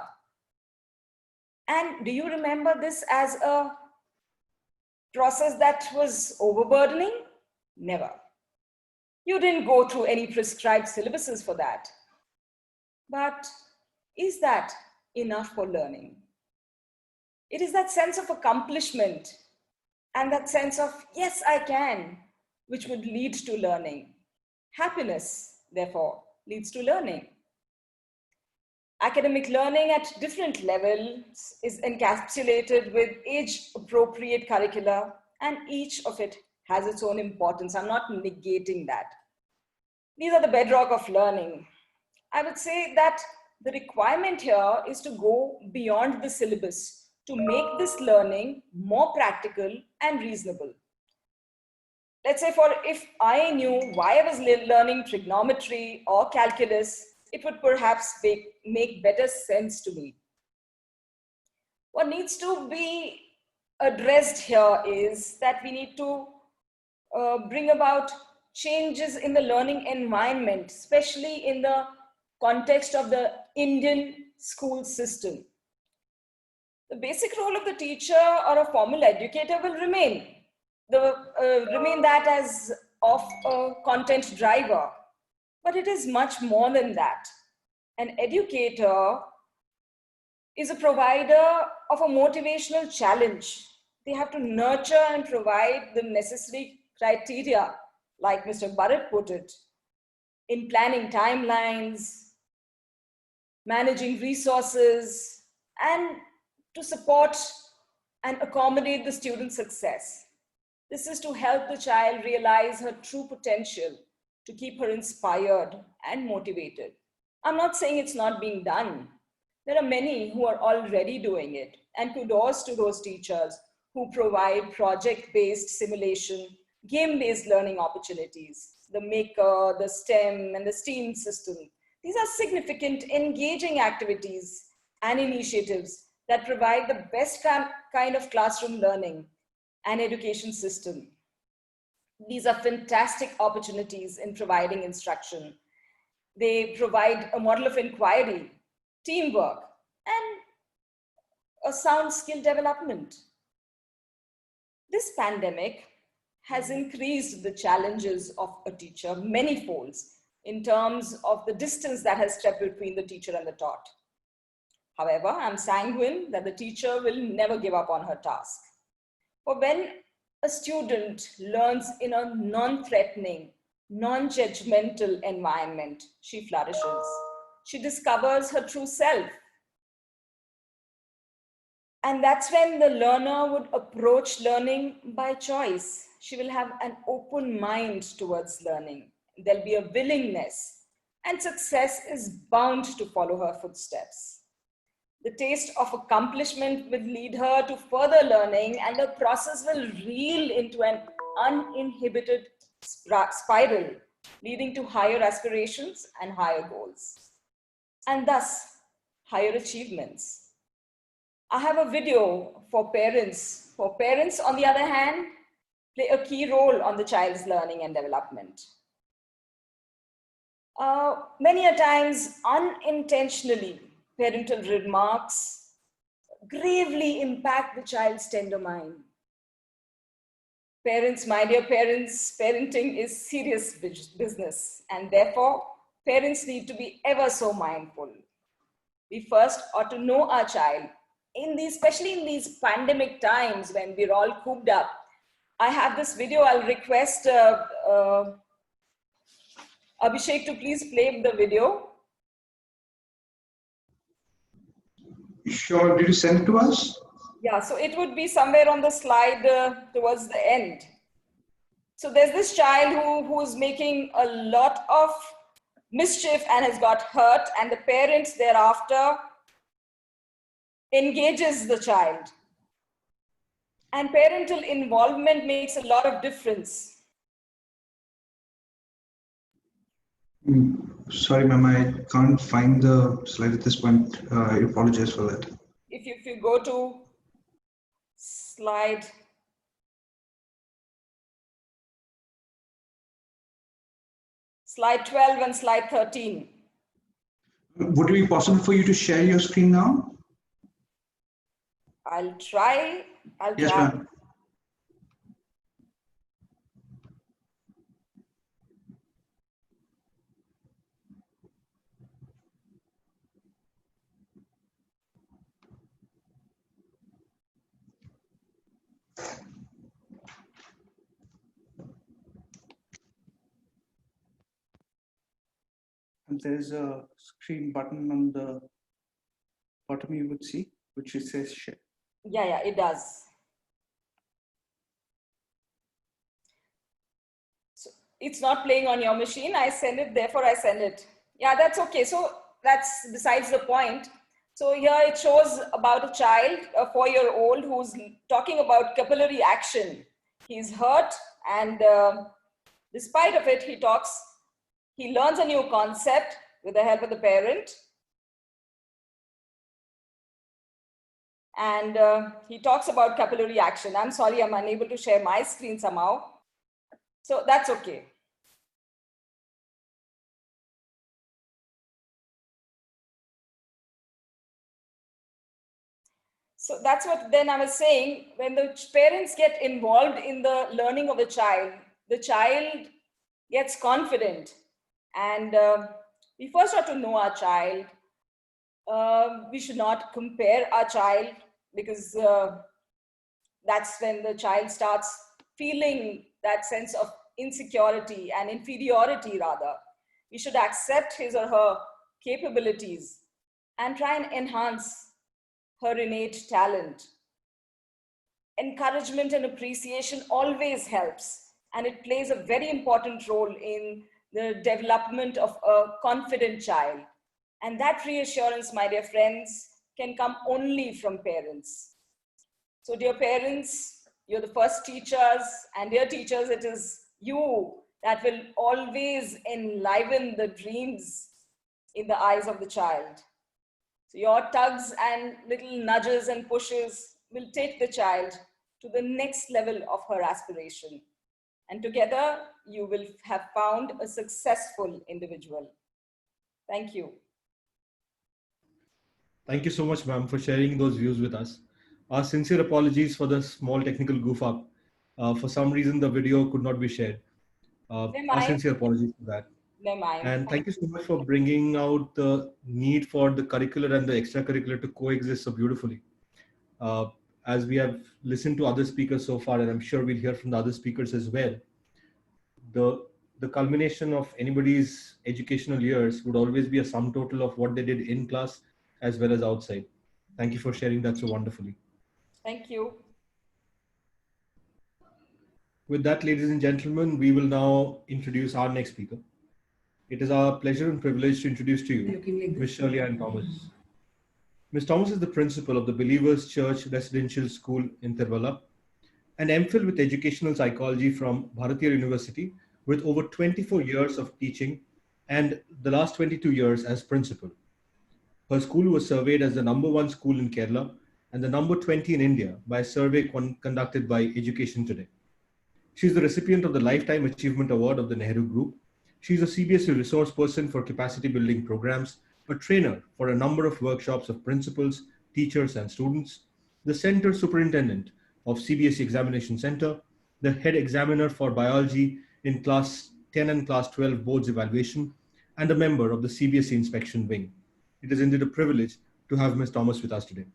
And do you remember this as a process that was overburdening? Never. You didn't go through any prescribed syllabuses for that. But is that enough for learning? It is that sense of accomplishment and that sense of, yes, I can, which would lead to learning. Happiness, therefore, leads to learning. Academic learning at different levels is encapsulated with age-appropriate curricula, and each of it has its own importance. I'm not negating that. These are the bedrock of learning. I would say that the requirement here is to go beyond the syllabus to make this learning more practical and reasonable. Let's say if I knew why I was learning trigonometry or calculus, it would perhaps make better sense to me. What needs to be addressed here is that we need to bring about changes in the learning environment, especially in the context of the Indian school system. The basic role of the teacher or a formal educator will remain that as of a content driver, but it is much more than that. An educator is a provider of a motivational challenge. They have to nurture and provide the necessary criteria, like Mr. Bharat put it, in planning timelines, managing resources, and to support and accommodate the student's success. This is to help the child realize her true potential, to keep her inspired and motivated. I'm not saying it's not being done. There are many who are already doing it, and kudos to those teachers who provide project-based simulation, game-based learning opportunities, the Maker, the STEM, and the STEAM system. These are significant, engaging activities and initiatives that provide the best kind of classroom learning and education system. These are fantastic opportunities in providing instruction. They provide a model of inquiry, teamwork, and a sound skill development. This pandemic has increased the challenges of a teacher many folds in terms of the distance that has stepped between the teacher and the taught. However, I'm sanguine that the teacher will never give up on her task. For when a student learns in a non-threatening, non-judgmental environment, she flourishes. She discovers her true self. And that's when the learner would approach learning by choice. She will have an open mind towards learning. there'll be a willingness, and success is bound to follow her footsteps. The taste of accomplishment will lead her to further learning, and the process will reel into an uninhibited spiral, leading to higher aspirations and higher goals, and thus higher achievements. I have a video for parents. For parents, on the other hand, play a key role on the child's learning and development. Many a times, unintentionally, parental remarks gravely impact the child's tender mind. Parents, my dear parents, parenting is serious business, and therefore, parents need to be ever so mindful. We first ought to know our child, especially in these pandemic times when we're all cooped up. I have this video. I'll request Abhishek to please play the video. Sure. Did you send it to us? Yeah, so it would be somewhere on the slide towards the end. So there's this child who's making a lot of mischief and has got hurt, and the parents thereafter engages the child. And parental involvement makes a lot of difference. Sorry, ma'am, I can't find the slide at this point. I apologize for that. If you go to slide slide 12 and slide 13. Would it be possible for you to share your screen now? I'll try. Yes, ma'am. And there's a screen button on the bottom you would see, which says share. Yeah, it does. So it's not playing on your machine. I send it, therefore I send it. Yeah, that's okay. So that's besides the point. So here it shows about a child, a 4-year-old, who's talking about capillary action. He's hurt, and despite of it, he learns a new concept with the help of the parent. And he talks about capillary action. I'm sorry, I'm unable to share my screen somehow. So that's okay. So that's what then I was saying, when the parents get involved in the learning of the child gets confident. And we first have to know our child. We should not compare our child, because that's when the child starts feeling that sense of insecurity and inferiority rather. We should accept his or her capabilities and try and enhance her innate talent. Encouragement and appreciation always helps, and it plays a very important role in the development of a confident child. And that reassurance, my dear friends, can come only from parents. So dear parents, you're the first teachers, and dear teachers, it is you that will always enliven the dreams in the eyes of the child. So your tugs and little nudges and pushes will take the child to the next level of her aspiration. And together, you will have found a successful individual. Thank you. Thank you so much, ma'am, for sharing those views with us. Our sincere apologies for the small technical goof up. For some reason, the video could not be shared. Our sincere apologies for that. And thank you so much for bringing out the need for the curricular and the extracurricular to coexist so beautifully. As we have listened to other speakers so far, and I'm sure we'll hear from the other speakers as well, the culmination of anybody's educational years would always be a sum total of what they did in class as well as outside. Thank you for sharing that so wonderfully. Thank you. With that, ladies and gentlemen, we will now introduce our next speaker. It is our pleasure and privilege to introduce to you Ms. Shirley Ann Thomas. Ms. Thomas is the principal of the Believers Church Residential School in Tiruvalla, an MPhil with educational psychology from Bharatiya University with over 24 years of teaching and the last 22 years as principal. Her school was surveyed as the #1 school in Kerala and the #20 in India by a survey conducted by Education Today. She is the recipient of the Lifetime Achievement Award of the Nehru Group. She is a CBSE resource person for capacity building programs, a trainer for a number of workshops of principals, teachers, and students, the center superintendent of CBSE Examination Center, the head examiner for biology in Class 10 and Class 12 boards evaluation, and a member of the CBSE Inspection Wing. It is indeed a privilege to have Ms. Thomas with us today.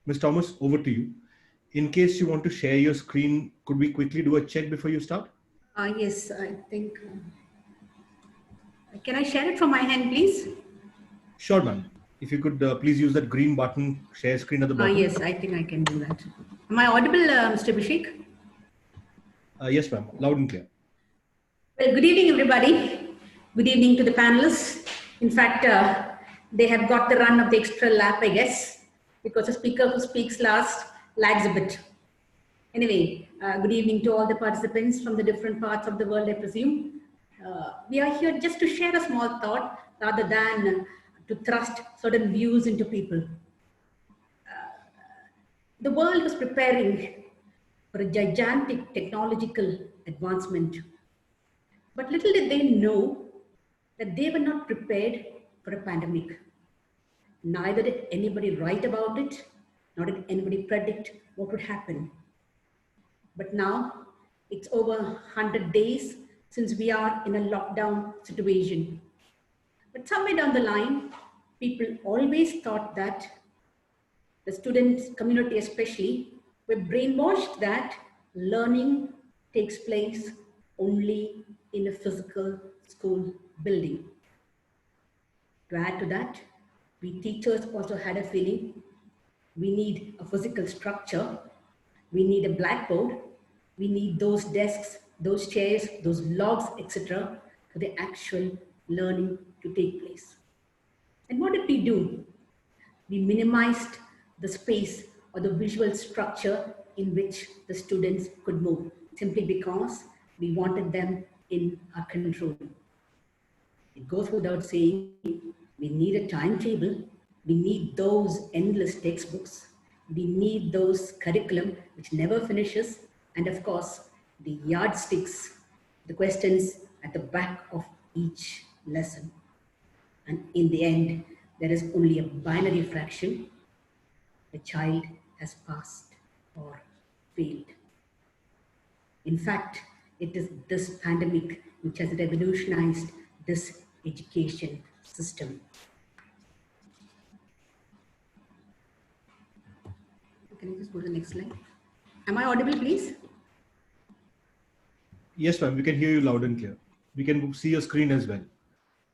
Ms. Thomas, over to you. In case you want to share your screen, could we quickly do a check before you start? Yes, I think. Can I share it from my hand, please? Sure, ma'am. If you could please use that green button, share screen at the bottom. Yes, I think I can do that. Am I audible, Mr. Abhishek? Yes, ma'am. Loud and clear. Well, good evening, everybody. Good evening to the panelists. In fact, they have got the run of the extra lap, I guess, because the speaker who speaks last lags a bit. Anyway, good evening to all the participants from the different parts of the world, I presume. We are here just to share a small thought rather than to thrust certain views into people. The world was preparing for a gigantic technological advancement, but little did they know that they were not prepared for a pandemic. Neither did anybody write about it, nor did anybody predict what would happen. But now it's over 100 days since we are in a lockdown situation. But somewhere down the line, people always thought that the student community especially were brainwashed that learning takes place only in a physical school building. To add to that, we teachers also had a feeling we need a physical structure, we need a blackboard, we need those desks, those chairs, those logs, etc. for the actual learning to take place. And what did we do? We minimized the space or the visual structure in which the students could move, simply because we wanted them in our control. It goes without saying, we need a timetable, we need those endless textbooks, we need those curriculum which never finishes, and of course, the yardsticks, the questions at the back of each lesson. And in the end, there is only a binary fraction. The child has passed or failed. In fact, it is this pandemic which has revolutionized this education system. Can you just go to the next slide? Am I audible, please? Yes, ma'am. We can hear you loud and clear. We can see your screen as well.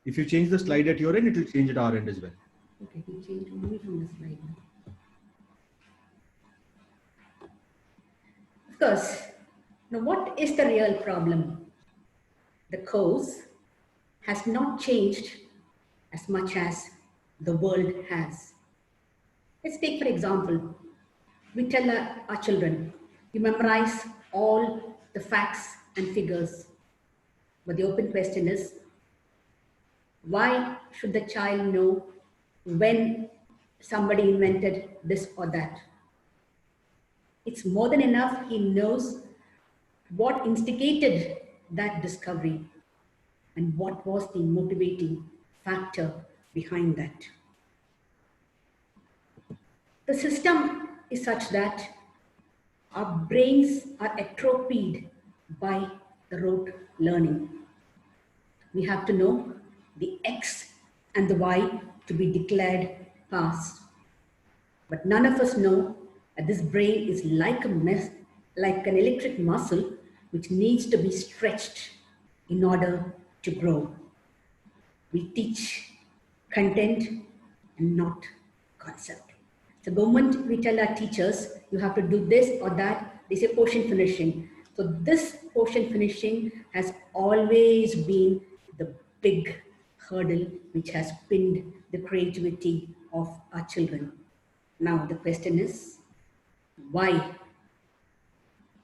If you change the slide at your end, it will change at our end as well. Okay, we change only from the slide now. Of course, now what is the real problem? The course has not changed as much as the world has. Let's take, for example, we tell our children, you memorize all the facts and figures. But the open question is, why should the child know when somebody invented this or that? It's more than enough he knows what instigated that discovery and what was the motivating factor behind that. The system is such that our brains are atrophied by the rote learning. We have to know the X and the Y to be declared pass. But none of us know that this brain is like like an electric muscle which needs to be stretched in order to grow. We teach content and not concept. The moment we tell our teachers, you have to do this or that, they say portion finishing. So this portion finishing has always been the big hurdle which has pinned the creativity of our children. Now the question is, why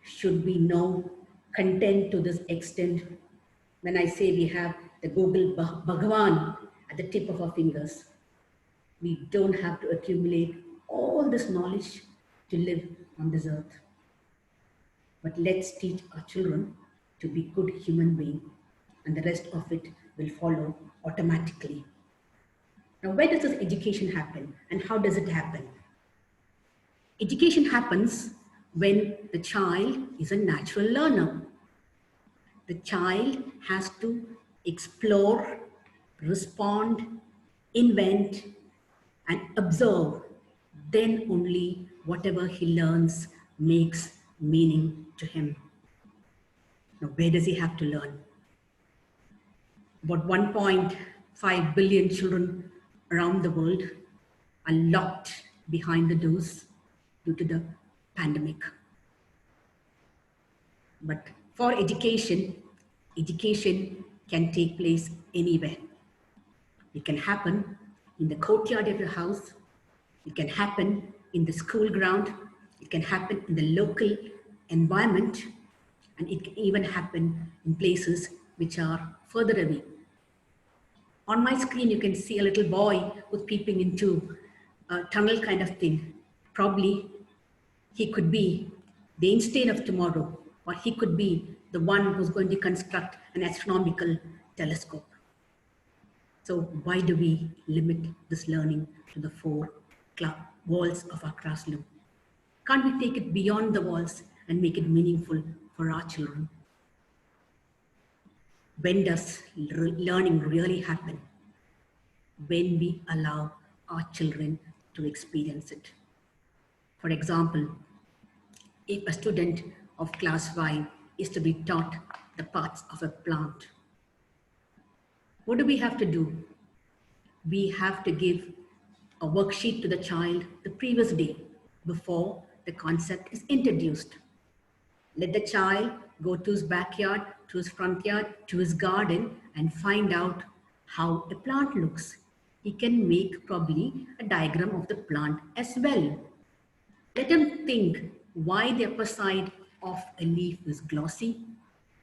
should we know content to this extent? When I say we have the Google Bhagwan at the tip of our fingers, we don't have to accumulate all this knowledge to live on this earth. But let's teach our children to be good human beings, and the rest of it will follow automatically. Now, where does this education happen and how does it happen? Education happens when the child is a natural learner. The child has to explore, respond, invent, and observe. Then only whatever he learns makes meaning to him. Now, where does he have to learn? About 1.5 billion children around the world are locked behind the doors due to the pandemic. But for education, education can take place anywhere. It can happen in the courtyard of your house. It can happen in the school ground. It can happen in the local environment. And it can even happen in places which are further away. On my screen, you can see a little boy who's peeping into a tunnel kind of thing. Probably he could be the Einstein of tomorrow, or he could be the one who's going to construct an astronomical telescope. So why do we limit this learning to the four walls of our classroom? Can't we take it beyond the walls and make it meaningful for our children? When does learning really happen? When we allow our children to experience it. For example, if a student of class 5 is to be taught the parts of a plant, what do we have to do? We have to give a worksheet to the child the previous day before the concept is introduced. Let the child go to his backyard, to his front yard, to his garden and find out how a plant looks. He can make probably a diagram of the plant as well. Let him think why the upper side of a leaf is glossy,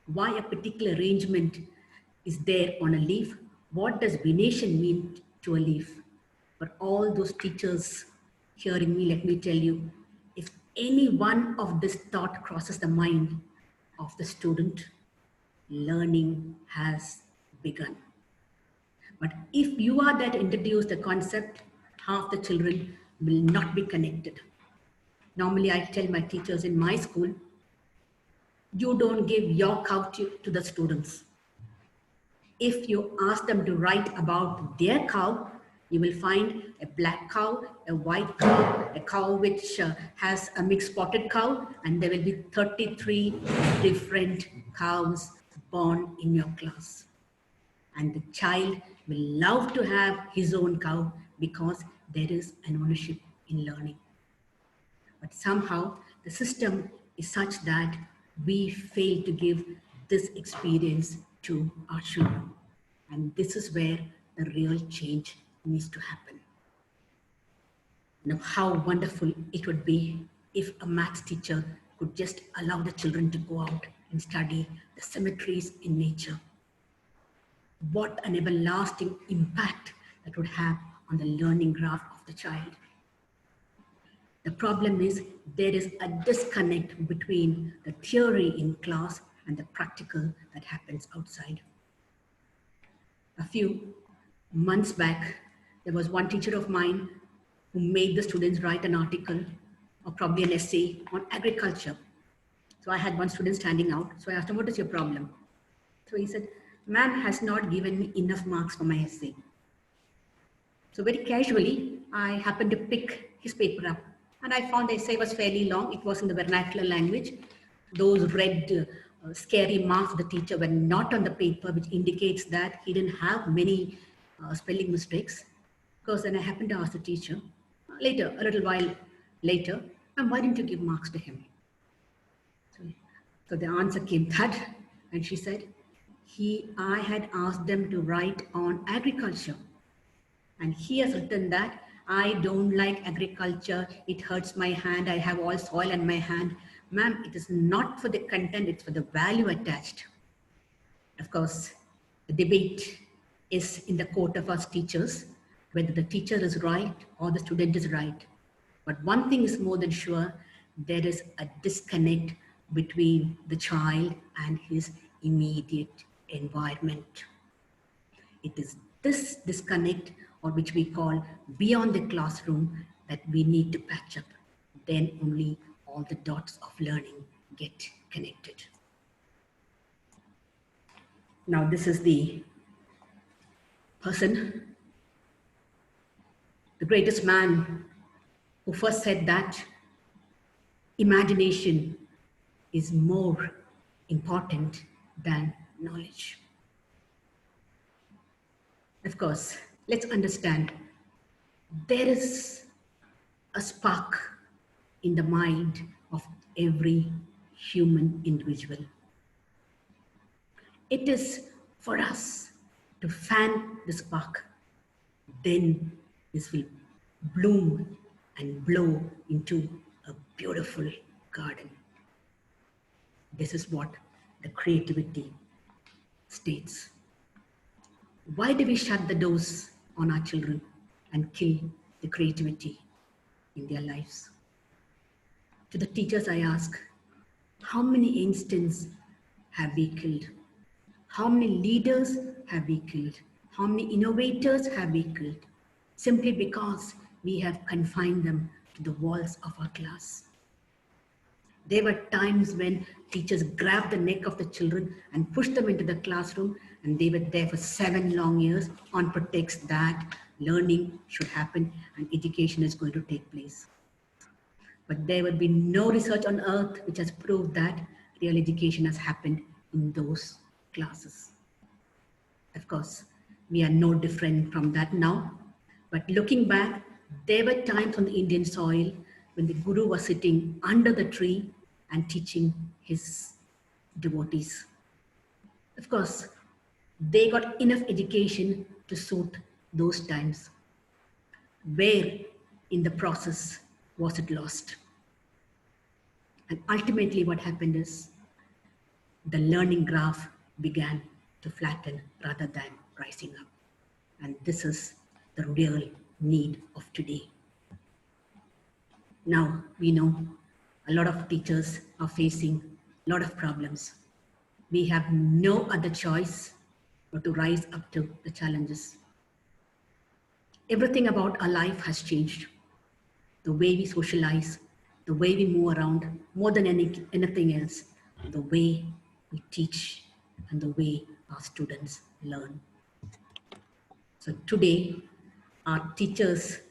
why a particular arrangement is there on a leaf, what does venation mean to a leaf. For all those teachers hearing me, let me tell you, if any one of this thought crosses the mind of the student, learning has begun. But if you are there to introduce the concept, half the children will not be connected. Normally, I tell my teachers in my school, you don't give your cow to the students. If you ask them to write about their cow, you will find a black cow, a white cow, a cow which has a mixed spotted cow, and there will be 33 different cows born in your class. And the child will love to have his own cow because there is an ownership in learning. But somehow the system is such that we fail to give this experience to our children. And this is where the real change needs to happen. Now, how wonderful it would be if a maths teacher could just allow the children to go out and study the symmetries in nature. What an everlasting impact that would have on the learning graph of the child. The problem is there is a disconnect between the theory in class and the practical that happens outside. A few months back, there was one teacher of mine who made the students write an article or probably an essay on agriculture. So I had one student standing out. So I asked him, what is your problem? So he said, ma'am has not given me enough marks for my essay. So very casually, I happened to pick his paper up and I found the essay was fairly long. It was in the vernacular language. Those red scary marks of the teacher were not on the paper, which indicates that he didn't have many spelling mistakes. Because then I happened to ask the teacher later, a little while later, and why didn't you give marks to him? So the answer came that, and she said, I had asked them to write on agriculture. And he has written that I don't like agriculture. It hurts my hand. I have all soil on my hand. Ma'am, it is not for the content, it's for the value attached. Of course, the debate is in the court of us teachers, whether the teacher is right or the student is right. But one thing is more than sure, there is a disconnect between the child and his immediate environment. It is this disconnect, or which we call beyond the classroom, that we need to patch up. Then only all the dots of learning get connected. Now, this is the person, the greatest man, who first said that imagination is more important than knowledge. Of course, let's understand, there is a spark in the mind of every human individual. It is for us to fan the spark. Then this will bloom and blow into a beautiful garden. This is what the creativity states. Why do we shut the doors on our children and kill the creativity in their lives? To the teachers I ask, how many instances have we killed? How many leaders have we killed? How many innovators have we killed? Simply because we have confined them to the walls of our class. There were times when teachers grabbed the neck of the children and pushed them into the classroom, and they were there for 7 long years on pretext that learning should happen and education is going to take place. But there would be no research on earth which has proved that real education has happened in those classes. Of course, we are no different from that now. But looking back, there were times on the Indian soil when the Guru was sitting under the tree and teaching his devotees. Of course, they got enough education to suit those times. Where in the process was it lost? And ultimately what happened is the learning graph began to flatten rather than rising up. And this is the real need of today. Now we know a lot of teachers are facing a lot of problems. We have no other choice but to rise up to the challenges. Everything about our life has changed. The way we socialize, the way we move around, more than anything else, the way we teach and the way our students learn. So today, our teachers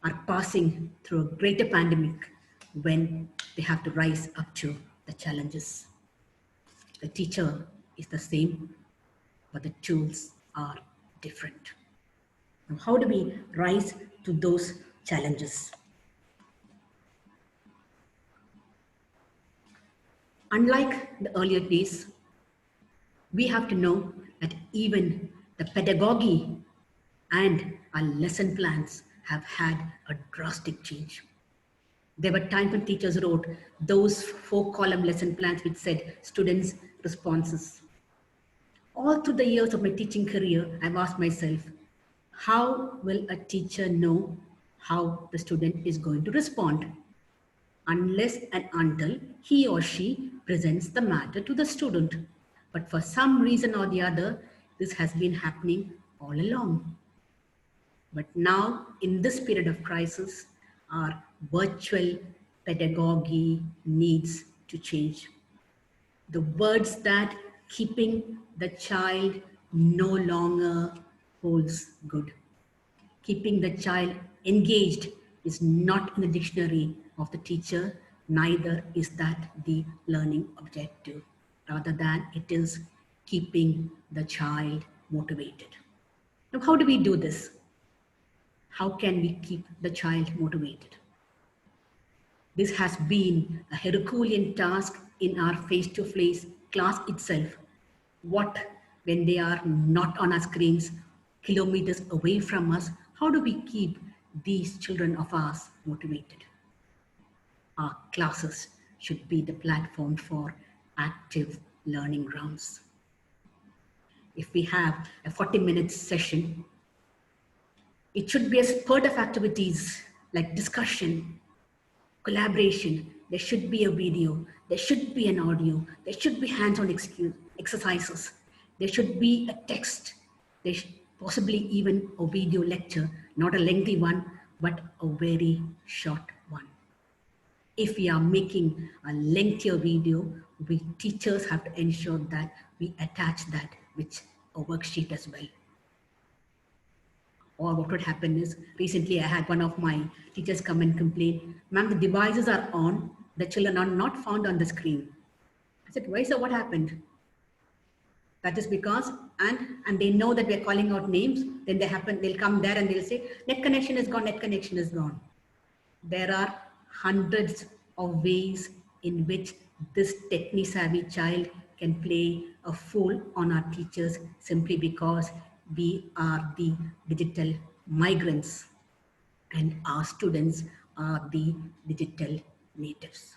are passing through a greater pandemic when they have to rise up to the challenges. The teacher is the same, but the tools are different. Now, how do we rise to those challenges? Unlike the earlier days, we have to know that even the pedagogy and our lesson plans have had a drastic change. There were times when teachers wrote those 4-column lesson plans which said students' responses. All through the years of my teaching career, I've asked myself, how will a teacher know how the student is going to respond? Unless and until he or she presents the matter to the student. But for some reason or the other, this has been happening all along. But now, in this period of crisis, our virtual pedagogy needs to change. The words that keeping the child no longer holds good. Keeping the child engaged is not in the dictionary of the teacher, neither is that the learning objective, rather than it is keeping the child motivated. Now, how do we do this? How can we keep the child motivated? This has been a Herculean task in our face-to-face class itself. What when they are not on our screens, kilometers away from us, how do we keep these children of ours motivated? Our classes should be the platform for active learning grounds. If we have a 40-minute session, it should be a spurt of activities like discussion, collaboration. There should be a video, there should be an audio, there should be hands-on exercises, there should be a text, there should possibly even a video lecture, not a lengthy one, but a very short one. If we are making a lengthier video, we teachers have to ensure that we attach that with a worksheet as well. Or what would happen is, recently I had one of my teachers come and complain, ma'am, the devices are on, the children are not found on the screen. I said, why sir, what happened? That is because, and they know that we're calling out names, then they'll come there and they'll say, net connection is gone, net connection is gone. There are hundreds of ways in which this techni-savvy child can play a fool on our teachers simply because we are the digital migrants and our students are the digital natives.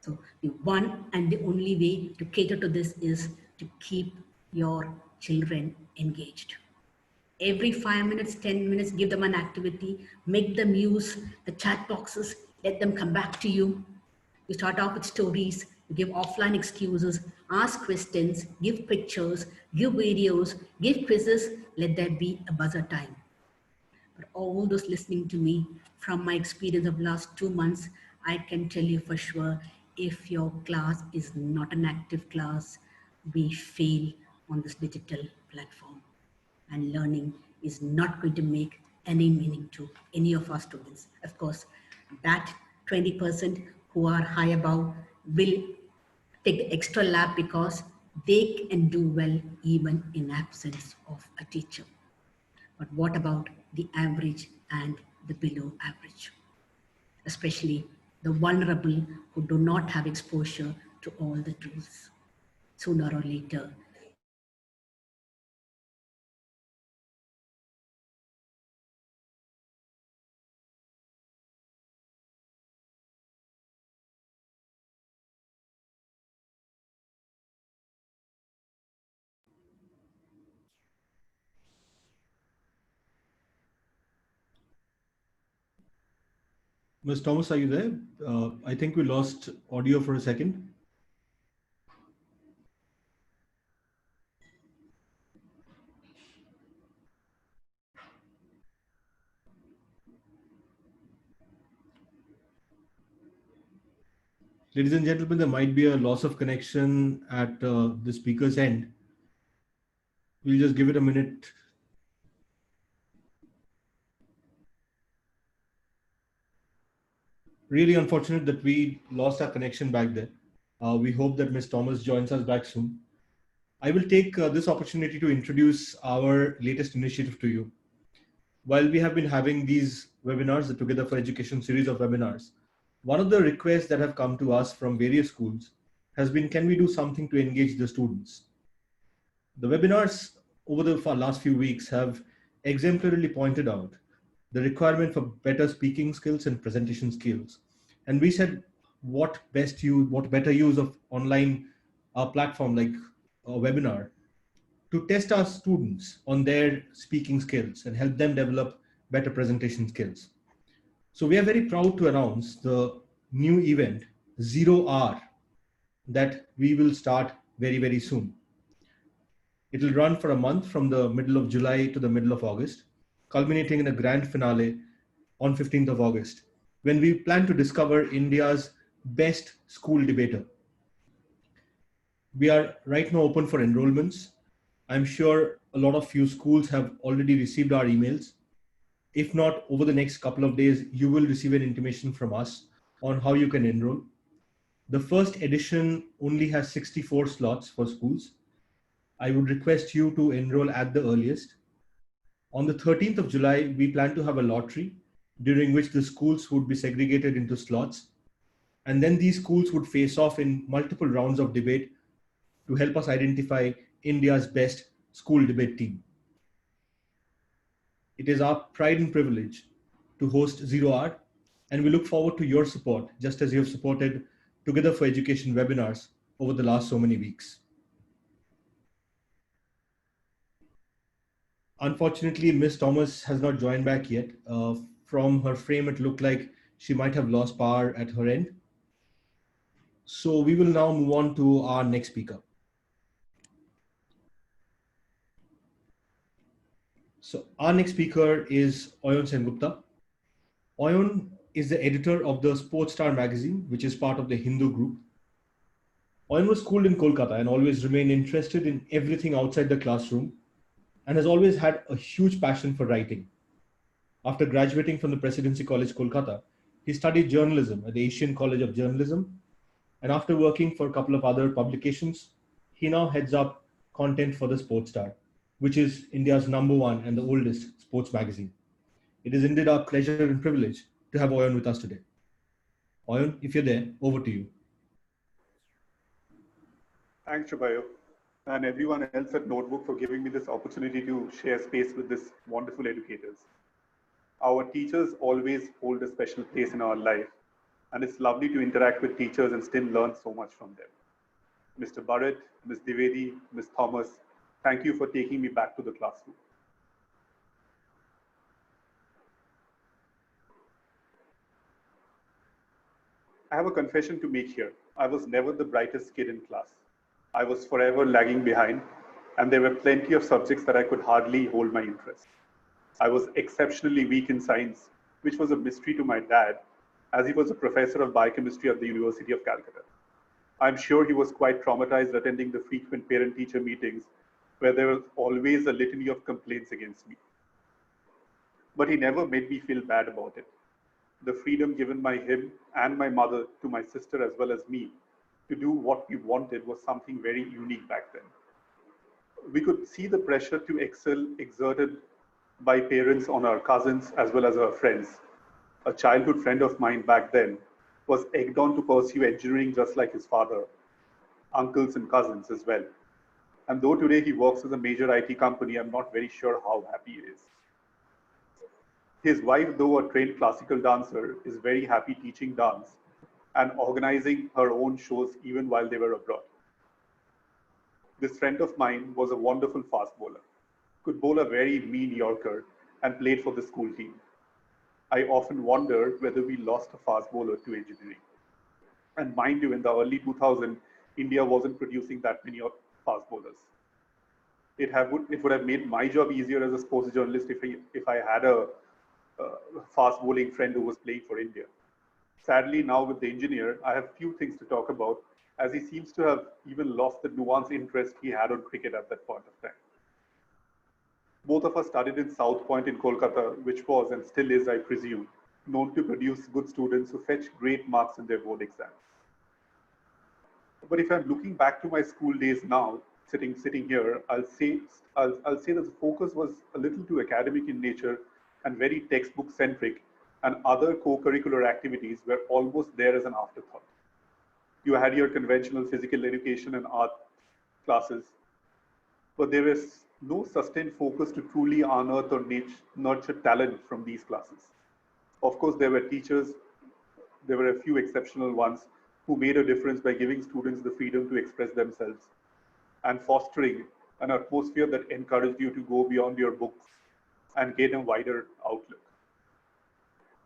So the one and the only way to cater to this is to keep your children engaged. Every 5 minutes, 10 minutes, give them an activity, make them use the chat boxes, let them come back to you. You start off with stories, you give offline excuses, ask questions, give pictures, give videos, give quizzes, let there be a buzzer time. But all those listening to me, from my experience of last 2 months, I can tell you for sure, if your class is not an active class, we fail on this digital platform. And learning is not going to make any meaning to any of our students. Of course, that 20% who are high above will take the extra lap because they can do well even in absence of a teacher. But what about the average and the below average? Especially the vulnerable who do not have exposure to all the tools. Sooner or later, Ms. Thomas, are you there? I think we lost audio for a second. Ladies and gentlemen, there might be a loss of connection at the speaker's end. We'll just give it a minute. Really unfortunate that we lost our connection back there. We hope that Ms. Thomas joins us back soon. I will take this opportunity to introduce our latest initiative to you. While we have been having these webinars, the Together for Education series of webinars, one of the requests that have come to us from various schools has been, can we do something to engage the students? The webinars over the last few weeks have exemplarily pointed out the requirement for better speaking skills and presentation skills. And we said, what better use of online platform like a webinar to test our students on their speaking skills and help them develop better presentation skills. So we are very proud to announce the new event, Zero Hour, that we will start very, very soon. It will run for a month from the middle of July to the middle of August, culminating in a grand finale on 15th of August, when we plan to discover India's best school debater. We are right now open for enrollments. I'm sure a lot of you schools have already received our emails. If not, over the next couple of days, you will receive an intimation from us on how you can enroll. The first edition only has 64 slots for schools. I would request you to enroll at the earliest. On the 13th of July, we plan to have a lottery during which the schools would be segregated into slots. And then these schools would face off in multiple rounds of debate to help us identify India's best school debate team. It is our pride and privilege to host Zero Hour, and we look forward to your support, just as you have supported Together for Education webinars over the last so many weeks. Unfortunately, Ms. Thomas has not joined back yet. From her frame, it looked like she might have lost power at her end. So we will now move on to our next speaker. So our next speaker is Oyon Sengupta. Oyon is the editor of the Sports Star magazine, which is part of the Hindu group. Oyon was schooled in Kolkata and always remained interested in everything outside the classroom and has always had a huge passion for writing. After graduating from the Presidency College, Kolkata, he studied journalism at the Asian College of Journalism. And after working for a couple of other publications, he now heads up content for the Sports Star, which is India's #1 and the oldest sports magazine. It is indeed our pleasure and privilege to have Oyon with us today. Oyon, if you're there, over to you. Thanks, Shabayo, and everyone else at Notebook for giving me this opportunity to share space with these wonderful educators. Our teachers always hold a special place in our life, and it's lovely to interact with teachers and still learn so much from them. Mr. Barrett, Ms. Divedi, Ms. Thomas, thank you for taking me back to the classroom. I have a confession to make here. I was never the brightest kid in class. I was forever lagging behind, and there were plenty of subjects that I could hardly hold my interest. I was exceptionally weak in science, which was a mystery to my dad, as he was a professor of biochemistry at the University of Calcutta. I'm sure he was quite traumatized attending the frequent parent-teacher meetings where there was always a litany of complaints against me. But he never made me feel bad about it. The freedom given by him and my mother to my sister as well as me to do what we wanted was something very unique back then. We could see the pressure to excel exerted by parents on our cousins as well as our friends. A childhood friend of mine back then was egged on to pursue engineering just like his father, uncles and cousins as well. And though today he works as a major IT company, I'm not very sure how happy he is. His wife, though a trained classical dancer, is very happy teaching dance and organizing her own shows even while they were abroad. This friend of mine was a wonderful fast bowler, could bowl a very mean Yorker and played for the school team. I often wondered whether we lost a fast bowler to engineering. And mind you, in the early 2000s, India wasn't producing that many fast bowlers. It would have made my job easier as a sports journalist if I had a fast bowling friend who was playing for India. Sadly, now with the engineer, I have few things to talk about, as he seems to have even lost the nuanced interest he had on cricket at that point of time. Both of us studied in South Point in Kolkata, which was and still is, I presume, known to produce good students who fetch great marks in their board exams. But if I'm looking back to my school days now, sitting here, I'll say that the focus was a little too academic in nature and very textbook centric, and other co-curricular activities were almost there as an afterthought. You had your conventional physical education and art classes, but there was no sustained focus to truly unearth or nurture talent from these classes. Of course, there were teachers, there were a few exceptional ones who made a difference by giving students the freedom to express themselves and fostering an atmosphere that encouraged you to go beyond your books and gain a wider outlook.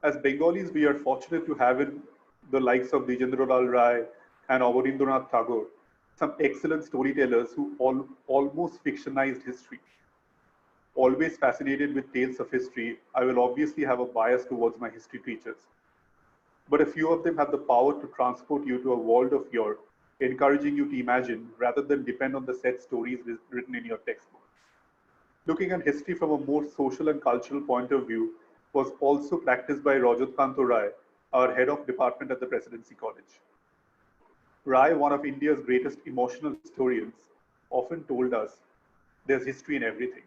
As Bengalis, we are fortunate to have in the likes of Dijendralal Rai and Avanindranath Tagore some excellent storytellers who almost fictionized history. Always fascinated with tales of history, I will obviously have a bias towards my history teachers. But a few of them have the power to transport you to a world of yore, encouraging you to imagine rather than depend on the set stories written in your textbook. Looking at history from a more social and cultural point of view was also practiced by Rajat Kanto Rai, our head of department at the Presidency College. Rai, one of India's greatest emotional historians, often told us there's history in everything.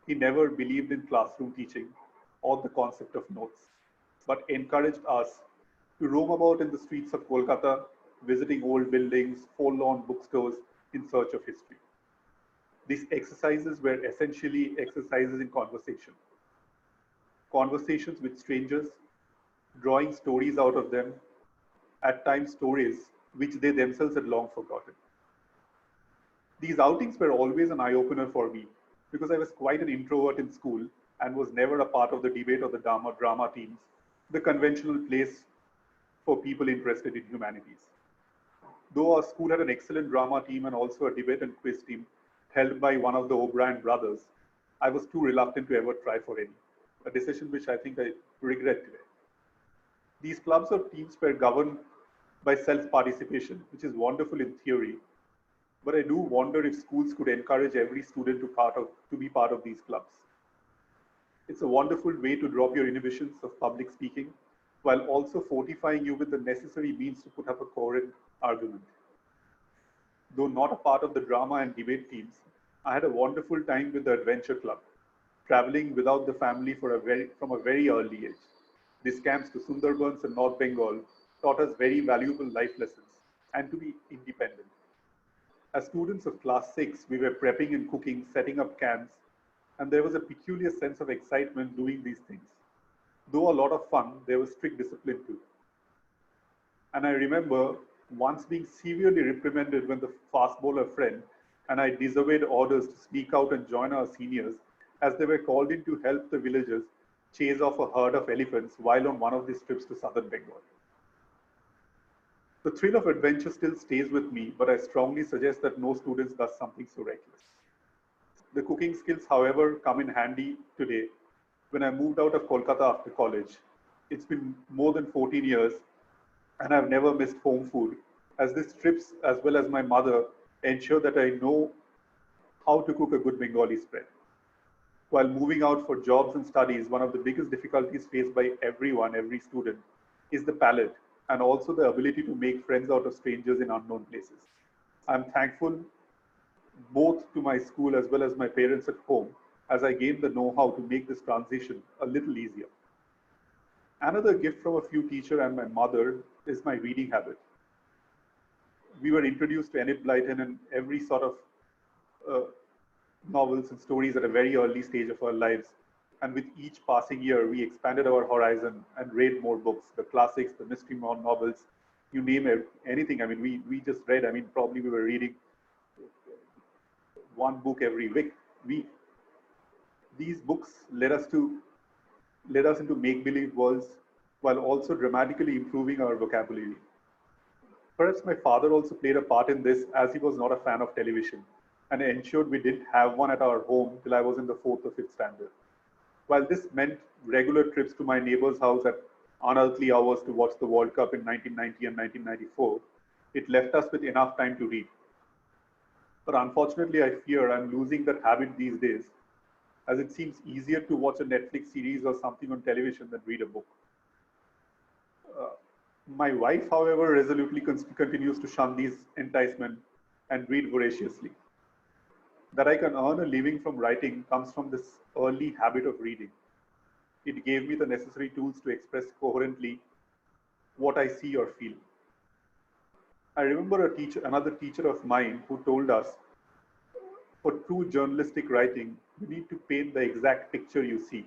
He never believed in classroom teaching or the concept of notes, but encouraged us to roam about in the streets of Kolkata, visiting old buildings, forlorn bookstores in search of history. These exercises were essentially exercises in conversation. Conversations with strangers, drawing stories out of them, at times stories which they themselves had long forgotten. These outings were always an eye-opener for me because I was quite an introvert in school and was never a part of the debate or the drama teams, the conventional place for people interested in humanities. Though our school had an excellent drama team and also a debate and quiz team held by one of the O'Brien brothers, I was too reluctant to ever try for any, a decision which I think I regret today. These clubs or teams were governed by self-participation, which is wonderful in theory, but I do wonder if schools could encourage every student to be part of these clubs. It's a wonderful way to drop your inhibitions of public speaking while also fortifying you with the necessary means to put up a coherent argument. Though not a part of the drama and debate teams, I had a wonderful time with the Adventure Club, traveling without the family from a very early age. These camps to Sundarbans and North Bengal taught us very valuable life lessons and to be independent. As students of class 6, we were prepping and cooking, setting up camps, and there was a peculiar sense of excitement doing these things. Though a lot of fun, there was strict discipline too. And I remember once being severely reprimanded when the fast bowler friend and I disobeyed orders to sneak out and join our seniors as they were called in to help the villagers chase off a herd of elephants while on one of these trips to southern Bengal. The thrill of adventure still stays with me, but I strongly suggest that no student does something so reckless. The cooking skills, however, come in handy today when I moved out of Kolkata after college. It's been more than 14 years and I've never missed home food, as these trips, as well as my mother, ensure that I know how to cook a good Bengali spread. While moving out for jobs and studies, one of the biggest difficulties faced by everyone, every student, is the palate and also the ability to make friends out of strangers in unknown places. I'm thankful both to my school as well as my parents at home as I gained the know-how to make this transition a little easier. Another gift from a few teachers and my mother is my reading habit. We were introduced to Enid Blyton and every sort of novels and stories at a very early stage of our lives. And with each passing year, we expanded our horizon and read more books, the classics, the mystery novels, you name it, anything. I mean, we just read, I mean, probably we were reading one book every week. These books led us into make-believe worlds while also dramatically improving our vocabulary. Perhaps my father also played a part in this as he was not a fan of television and ensured we didn't have one at our home till I was in the 4th or 5th standard. While this meant regular trips to my neighbor's house at unearthly hours to watch the World Cup in 1990 and 1994, it left us with enough time to read. But unfortunately, I fear I'm losing that habit these days, as it seems easier to watch a Netflix series or something on television than read a book. My wife, however, resolutely continues to shun these enticements and read voraciously. That I can earn a living from writing comes from this early habit of reading. It gave me the necessary tools to express coherently what I see or feel. I remember another teacher of mine who told us, for true journalistic writing, you need to paint the exact picture you see.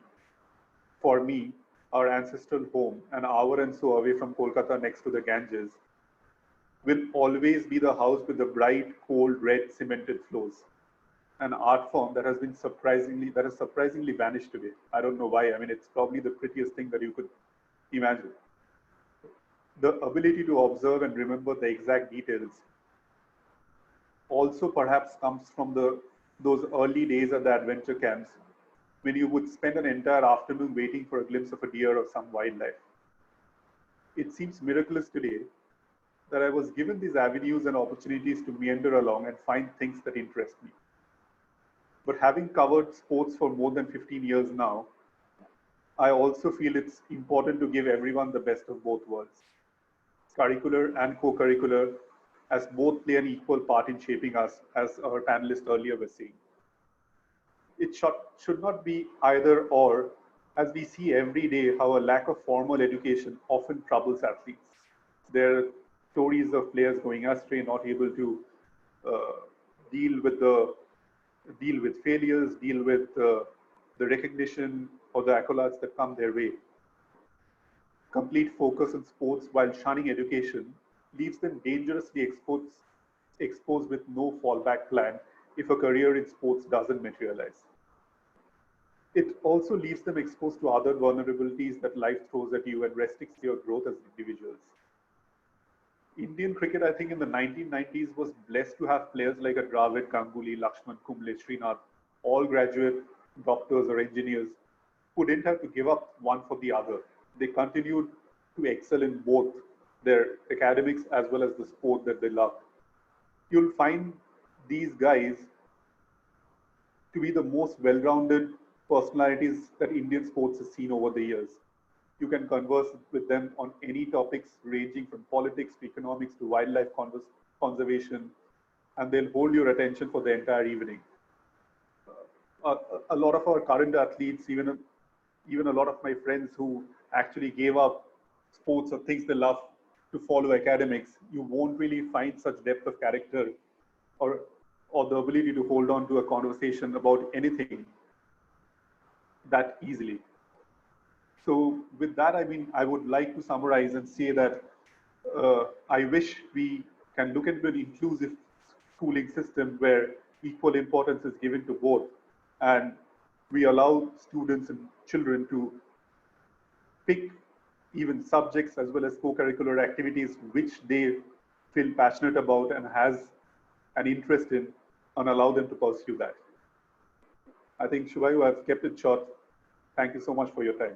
For me, our ancestral home, an hour and so away from Kolkata next to the Ganges, will always be the house with the bright, cold, red cemented floors. An art form that has surprisingly vanished today. I don't know why. I mean, it's probably the prettiest thing that you could imagine. The ability to observe and remember the exact details also perhaps comes from those early days at the adventure camps when you would spend an entire afternoon waiting for a glimpse of a deer or some wildlife. It seems miraculous today that I was given these avenues and opportunities to meander along and find things that interest me. But having covered sports for more than 15 years now, I also feel it's important to give everyone the best of both worlds. Curricular and co-curricular, as both play an equal part in shaping us, as our panelists earlier were saying. It should not be either or, as we see every day how a lack of formal education often troubles athletes. There are stories of players going astray, not able to uh, deal with failures, deal with the recognition or the accolades that come their way. Complete focus on sports while shunning education leaves them dangerously exposed with no fallback plan if a career in sports doesn't materialize. It also leaves them exposed to other vulnerabilities that life throws at you and restricts your growth as individuals. Indian cricket, I think, in the 1990s was blessed to have players like a Dravid, Ganguly, Lakshman, Kumble, Srinath, all graduate doctors or engineers who didn't have to give up one for the other. They continued to excel in both their academics as well as the sport that they loved. You'll find these guys to be the most well-rounded personalities that Indian sports has seen over the years. You can converse with them on any topics ranging from politics to economics to wildlife conservation, and they'll hold your attention for the entire evening. A lot of our current athletes, even a lot of my friends who actually gave up sports or things they love to follow academics, you won't really find such depth of character or the ability to hold on to a conversation about anything that easily. So with that, I mean, I would like to summarize and say that I wish we can look into an inclusive schooling system where equal importance is given to both, and we allow students and children to pick even subjects as well as co-curricular activities which they feel passionate about and has an interest in, and allow them to pursue that. I think, Shubhayu, I've kept it short. Thank you so much for your time.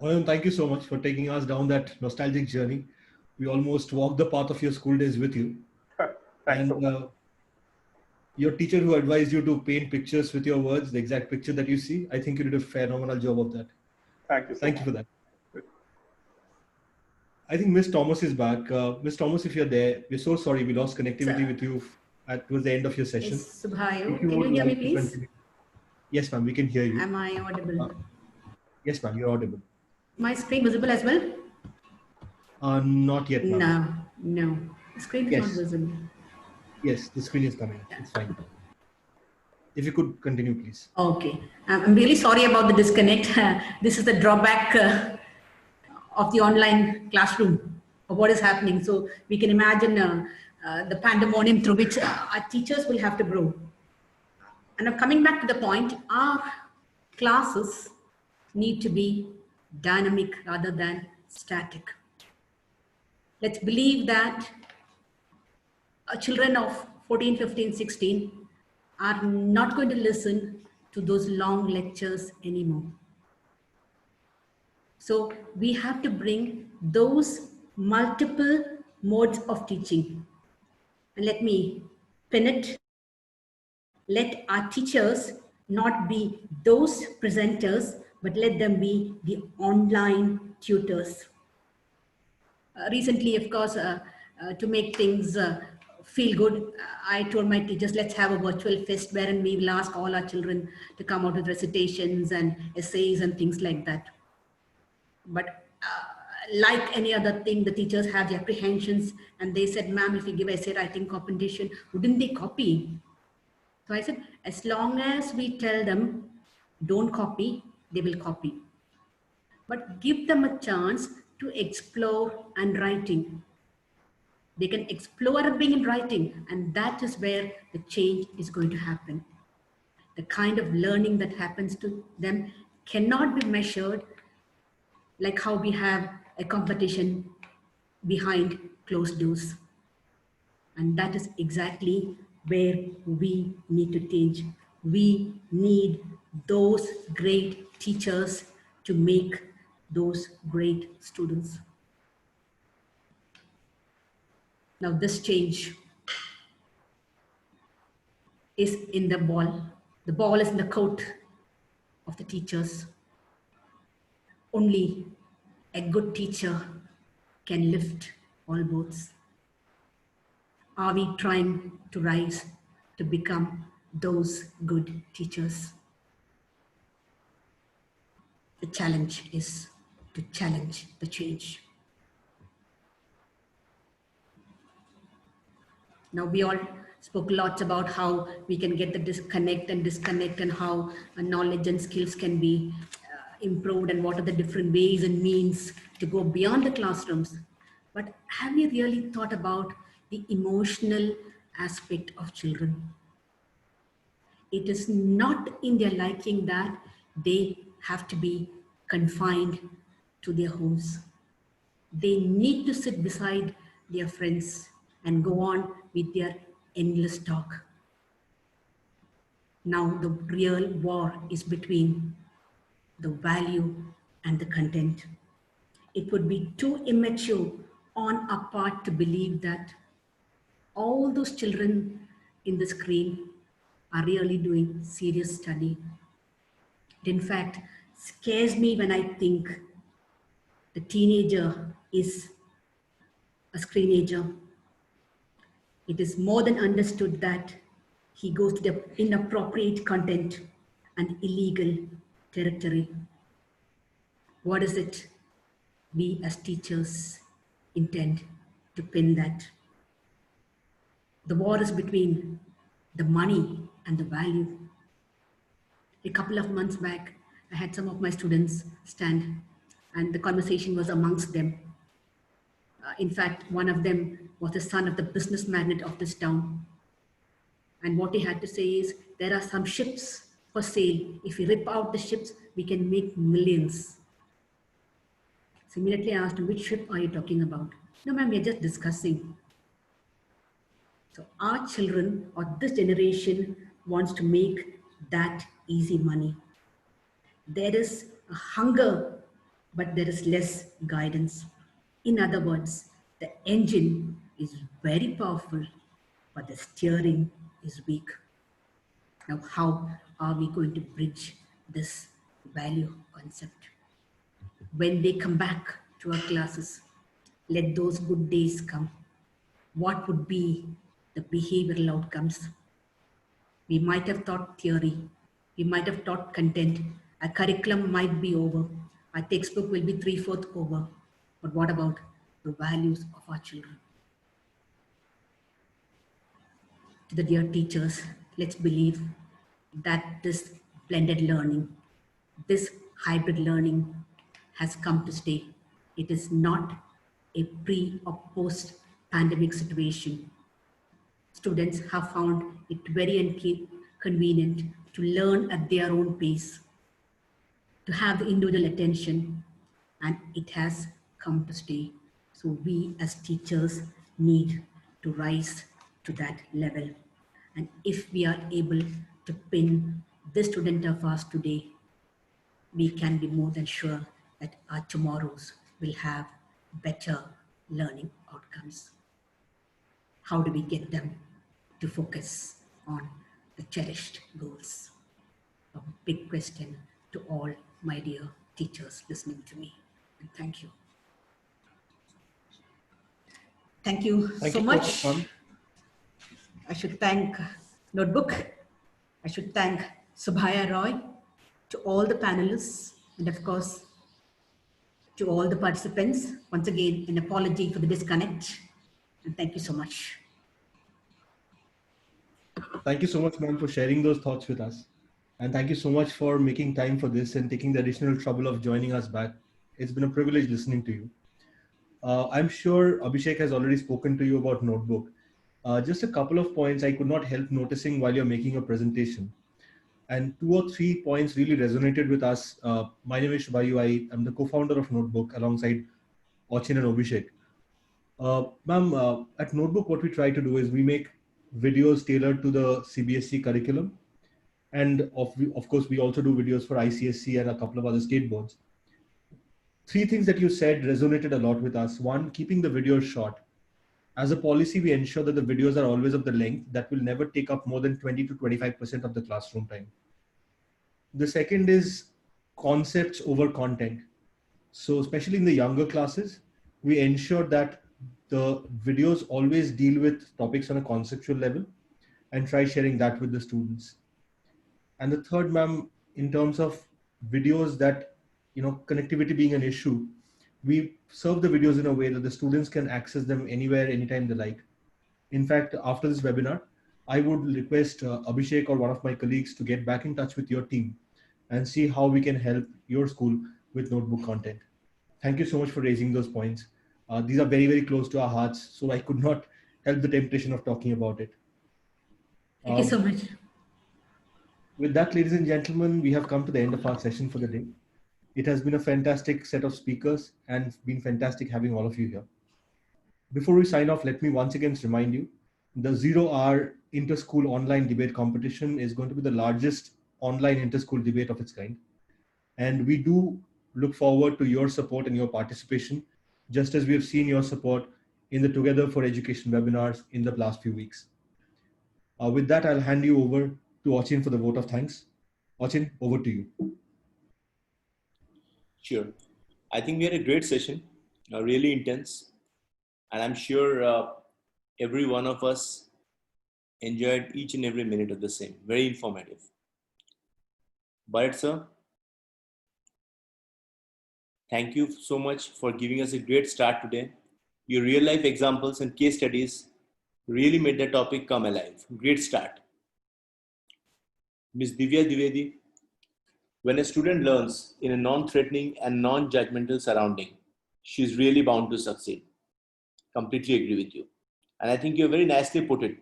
Anand, thank you so much for taking us down that nostalgic journey. We almost walked the path of your school days with you. Thanks so much. Your teacher who advised you to paint pictures with your words, the exact picture that you see, I think you did a phenomenal job of that. Thank you so Thank much. you for that. I think Miss Thomas is back. Miss Thomas, if you're there, we're so sorry we lost connectivity with you towards the end of your session. Yes, Subhayu. If you Can would you hear me, like to please? continue. Yes, ma'am, we can hear you. Am I audible? Yes, ma'am, you're audible. My screen visible as well? Not yet, ma'am. No. The screen is Yes. not visible. Yes, the screen is coming. It's fine. If you could continue, please. Okay. I'm really sorry about the disconnect. This is the drawback of the online classroom of what is happening. So we can imagine the pandemonium through which our teachers will have to grow. And now coming back to the point, our classes need to be dynamic rather than static. Let's believe that children of 14, 15, 16 are not going to listen to those long lectures anymore. So we have to bring those multiple modes of teaching. And let me pin it. Let our teachers not be those presenters, but let them be the online tutors. Recently, of course, to make things feel good, I told my teachers, let's have a virtual fest wherein we will ask all our children to come out with recitations and essays and things like that. But like any other thing, the teachers have the apprehensions, and they said, ma'am, if you give essay writing competition, wouldn't they copy? So I said, as long as we tell them, don't copy, they will copy. But give them a chance to explore and writing. They can explore being in writing, and that is where the change is going to happen. The kind of learning that happens to them cannot be measured like how we have a competition behind closed doors. And that is exactly where we need to change. We need those great teachers to make those great students. Now this change is in the ball. The ball is in the court of the teachers. Only a good teacher can lift all boats. Are we trying to rise to become those good teachers? The challenge is to challenge the change. Now, we all spoke lots about how we can get the disconnect and how knowledge and skills can be improved and what are the different ways and means to go beyond the classrooms. But have you really thought about the emotional aspect of children? It is not in their liking that they have to be confined to their homes. They need to sit beside their friends and go on with their endless talk. Now the real war is between the value and the content. It would be too immature on our part to believe that all those children in the screen are really doing serious study. It in fact scares me when I think the teenager is a screenager. It is more than understood that he goes to the inappropriate content and illegal territory. What is it we as teachers intend to pin that? The war is between the money and the value. A couple of months back, I had some of my students stand and the conversation was amongst them. In fact, one of them was the son of the business magnate of this town. And what he had to say is, there are some ships for sale. If we rip out the ships, we can make millions. So immediately I asked him, which ship are you talking about? No, ma'am, we're just discussing. So our children or this generation wants to make that easy money. There is a hunger, but there is less guidance. In other words, the engine is very powerful, but the steering is weak. Now, how are we going to bridge this value concept? When they come back to our classes, let those good days come. What would be the behavioral outcomes? We might have taught theory. We might have taught content. Our curriculum might be over. Our textbook will be 3/4 over. But what about the values of our children? To the dear teachers, let's believe that this blended learning, this hybrid learning has come to stay. It is not a pre or post pandemic situation. Students have found it very convenient to learn at their own pace, to have the individual attention, and it has come to stay. So we as teachers need to rise to that level. And if we are able to pin this student of ours today, we can be more than sure that our tomorrows will have better learning outcomes. How do we get them to focus on the cherished goals? A big question to all my dear teachers listening to me. And thank you. Thank you so much. I should thank Notebook. I should thank Subhaya Roy, to all the panelists, and of course, to all the participants. Once again, an apology for the disconnect. And thank you so much. Thank you so much, ma'am, for sharing those thoughts with us. And thank you so much for making time for this and taking the additional trouble of joining us back. It's been a privilege listening to you. I'm sure Abhishek has already spoken to you about Notebook. Just a couple of points I could not help noticing while you're making a presentation. And 2 or 3 points really resonated with us. My name is Shubhayu. I am the co-founder of Notebook alongside Achin and Abhishek. Ma'am, at Notebook, what we try to do is we make videos tailored to the CBSE curriculum. And of course, we also do videos for ICSE and a couple of other state boards. 3 things that you said resonated a lot with us. One, keeping the videos short. As a policy, we ensure that the videos are always of the length that will never take up more than 20 to 25% of the classroom time. The second is concepts over content. So especially in the younger classes, we ensure that the videos always deal with topics on a conceptual level and try sharing that with the students. And the third, ma'am, in terms of videos that connectivity being an issue, we serve the videos in a way that the students can access them anywhere, anytime they like. In fact, after this webinar, I would request Abhishek or one of my colleagues to get back in touch with your team and see how we can help your school with notebook content. Thank you so much for raising those points. These are very, very close to our hearts, so I could not help the temptation of talking about it. Thank you so much. With that, ladies and gentlemen, we have come to the end of our session for the day. It has been a fantastic set of speakers and been fantastic having all of you here. Before we sign off, let me once again remind you, the 0-hour inter-school online debate competition is going to be the largest online inter-school debate of its kind. And we do look forward to your support and your participation, just as we have seen your support in the Together for Education webinars in the last few weeks. With that, I'll hand you over to Achin for the vote of thanks. Achin, over to you. Sure. I think we had a great session, really intense. And I'm sure every one of us enjoyed each and every minute of the same. Very informative. Bharat sir, thank you so much for giving us a great start today. Your real life examples and case studies really made the topic come alive. Great start. Ms. Divya Dwivedi, when a student learns in a non-threatening and non-judgmental surrounding, she's really bound to succeed. Completely agree with you. And I think you very nicely put it.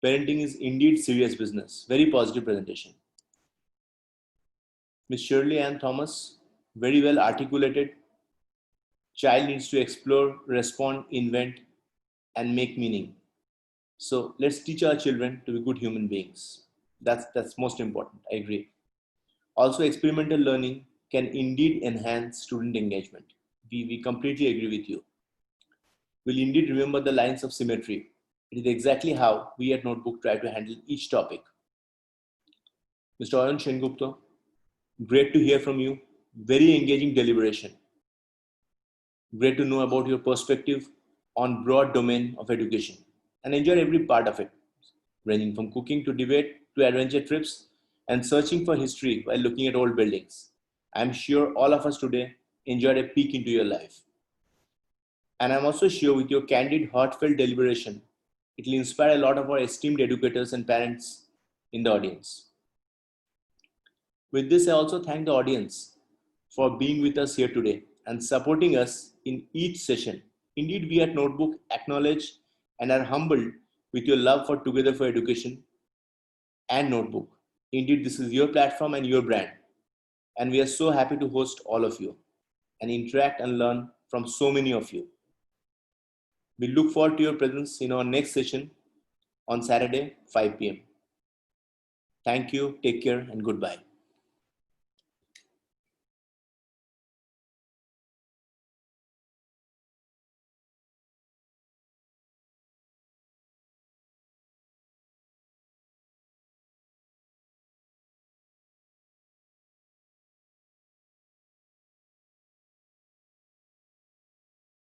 Parenting is indeed serious business. Very positive presentation. Ms. Shirley Ann Thomas, very well articulated. Child needs to explore, respond, invent, and make meaning. So let's teach our children to be good human beings. That's most important. I agree. Also, experimental learning can indeed enhance student engagement. We completely agree with you. We'll indeed remember the lines of symmetry. It is exactly how we at Notebook try to handle each topic. Mr. Arun Shengupta, great to hear from you. Very engaging deliberation. Great to know about your perspective on broad domain of education and enjoy every part of it, ranging from cooking to debate to adventure trips and searching for history while looking at old buildings. I'm sure all of us today enjoyed a peek into your life. And I'm also sure with your candid, heartfelt deliberation, it will inspire a lot of our esteemed educators and parents in the audience. With this, I also thank the audience for being with us here today and supporting us in each session. Indeed, we at Notebook acknowledge and are humbled with your love for Together for Education and Notebook. Indeed, this is your platform and your brand. And we are so happy to host all of you and interact and learn from so many of you. We look forward to your presence in our next session on Saturday, 5 p.m. Thank you, take care, and goodbye.